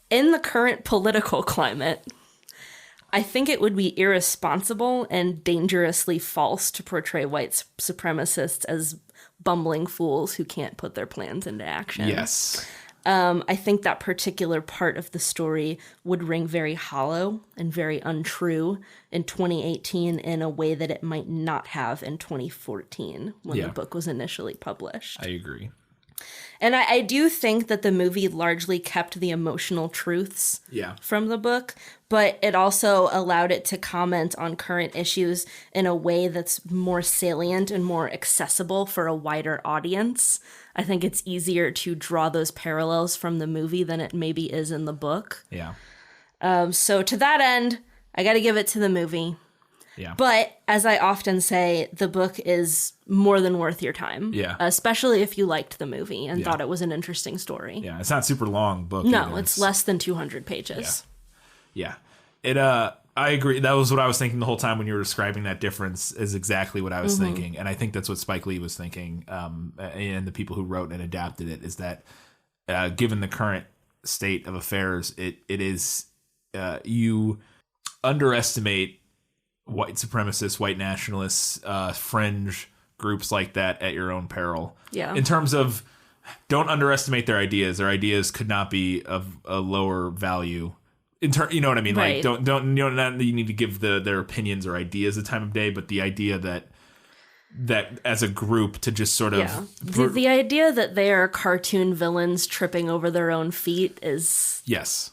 In the current political climate, I think it would be irresponsible and dangerously false to portray white supremacists as bumbling fools who can't put their plans into action. Yes. I think that particular part of the story would ring very hollow and very untrue in 2018 in a way that it might not have in 2014 when the book was initially published. I agree. And I do think that the movie largely kept the emotional truths from the book, but it also allowed it to comment on current issues in a way that's more salient and more accessible for a wider audience. I think it's easier to draw those parallels from the movie than it maybe is in the book. Yeah. So to that end, I got to give it to the movie. Yeah. But as I often say, the book is more than worth your time. Yeah. Especially if you liked the movie and thought it was an interesting story. Yeah. It's not a super long book. No, either. it's less than 200 pages. Yeah. It, I agree. That was what I was thinking the whole time when you were describing that difference is exactly what I was thinking. And I think that's what Spike Lee was thinking. And the people who wrote and adapted it is that given the current state of affairs, it is, you underestimate white supremacists, white nationalists, fringe groups like that at your own peril. Yeah. In terms of, don't underestimate their ideas. Their ideas could not be of a lower value. You know what I mean? Right. Like, don't you know, not that you need to give their opinions or ideas the time of day, but the idea that that as a group to just sort of the idea that they are cartoon villains tripping over their own feet is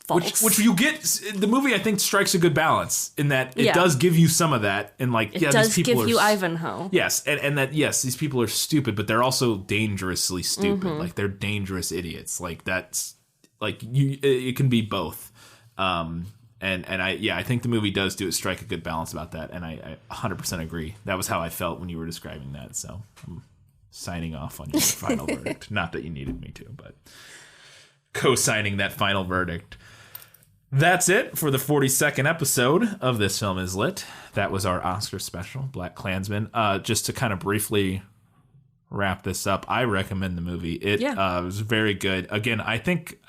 false. Which you get. The movie, I think, strikes a good balance in that it does give you some of that, and like it does these people give you Ivanhoe. Yes, and that these people are stupid, but they're also dangerously stupid. Like they're dangerous idiots. Like that's like it can be both. I think the movie does strike a good balance about that, and I 100% agree. That was how I felt when you were describing that, so I'm signing off on your final verdict. Not that you needed me to, but co-signing that final verdict. That's it for the 42nd episode of This Film Is Lit. That was our Oscar special, BlacKkKlansman. Just to kind of briefly wrap this up, I recommend the movie. It was very good. Again, I think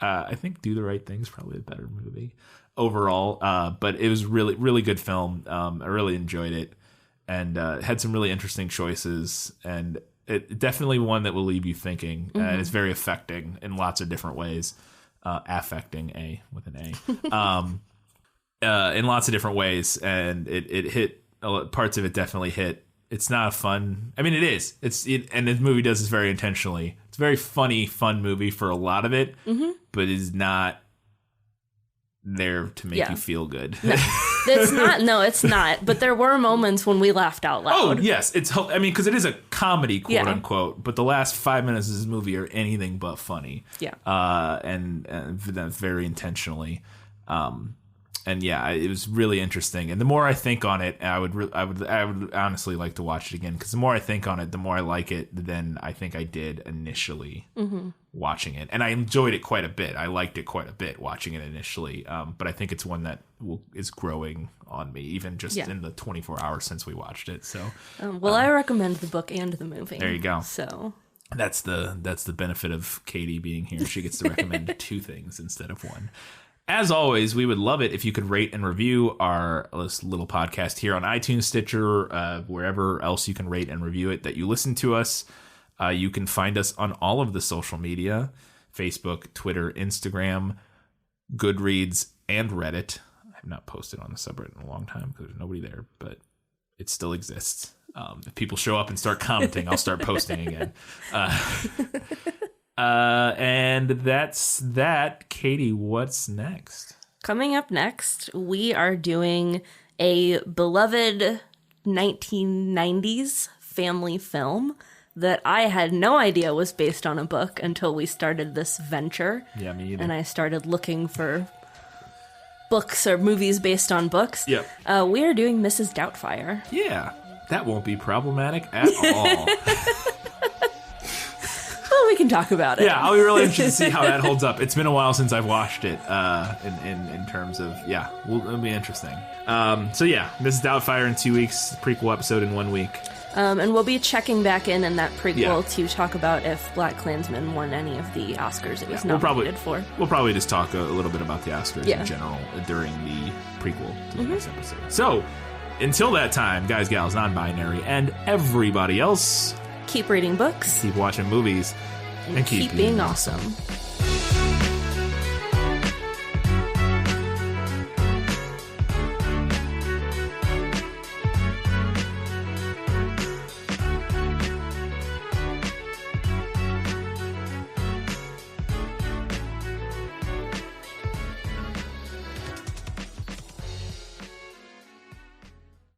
Do the Right Thing is probably a better movie overall, but it was really good film. I really enjoyed it, and had some really interesting choices, and it definitely one that will leave you thinking, and it's very affecting in lots of different ways. Affecting with an A in lots of different ways, and it hit parts of it definitely hit. It's not a fun. I mean, it is. And the movie does this very intentionally. It's a very funny, fun movie for a lot of it, but it's not there to make you feel good. No, it's not. No, it's not. But there were moments when we laughed out loud. Oh, yes. Because it is a comedy, quote unquote. But the last 5 minutes of this movie are anything but funny. Yeah. And that's very intentionally. It was really interesting. And the more I think on it, I would honestly like to watch it again, because the more I think on it, the more I like it than I think I did initially watching it. And I enjoyed it quite a bit. I liked it quite a bit watching it initially. But I think it's one that is growing on me, even just in the 24 hours since we watched it. So, I recommend the book and the movie. There you go. So that's the benefit of Katie being here. She gets to recommend 2 things instead of 1. As always, we would love it if you could rate and review our little podcast here on iTunes, Stitcher, wherever else you can rate and review it that you listen to us. You can find us on all of the social media, Facebook, Twitter, Instagram, Goodreads, and Reddit. I have not posted on the subreddit in a long time because there's nobody there, but it still exists. If people show up and start commenting, I'll start posting again. And that's that. Katie, what's next? Coming up next, we are doing a beloved 1990s family film that I had no idea was based on a book until we started this venture. Yeah, me either. And I started looking for books or movies based on books. Yep. We are doing Mrs. Doubtfire. Yeah, that won't be problematic at all. We can talk about it. Yeah, I'll be really interested to see how that holds up. It's been a while since I've watched it. In terms of it'll be interesting. Mrs. Doubtfire in 2 weeks, prequel episode in 1 week. And we'll be checking back in that prequel to talk about if BlacKkKlansman won any of the Oscars it was nominated for. We'll probably just talk a little bit about the Oscars in general during the prequel to the next episode. So, until that time, guys, gals, non-binary, and everybody else, keep reading books, keep watching movies, and keep being awesome.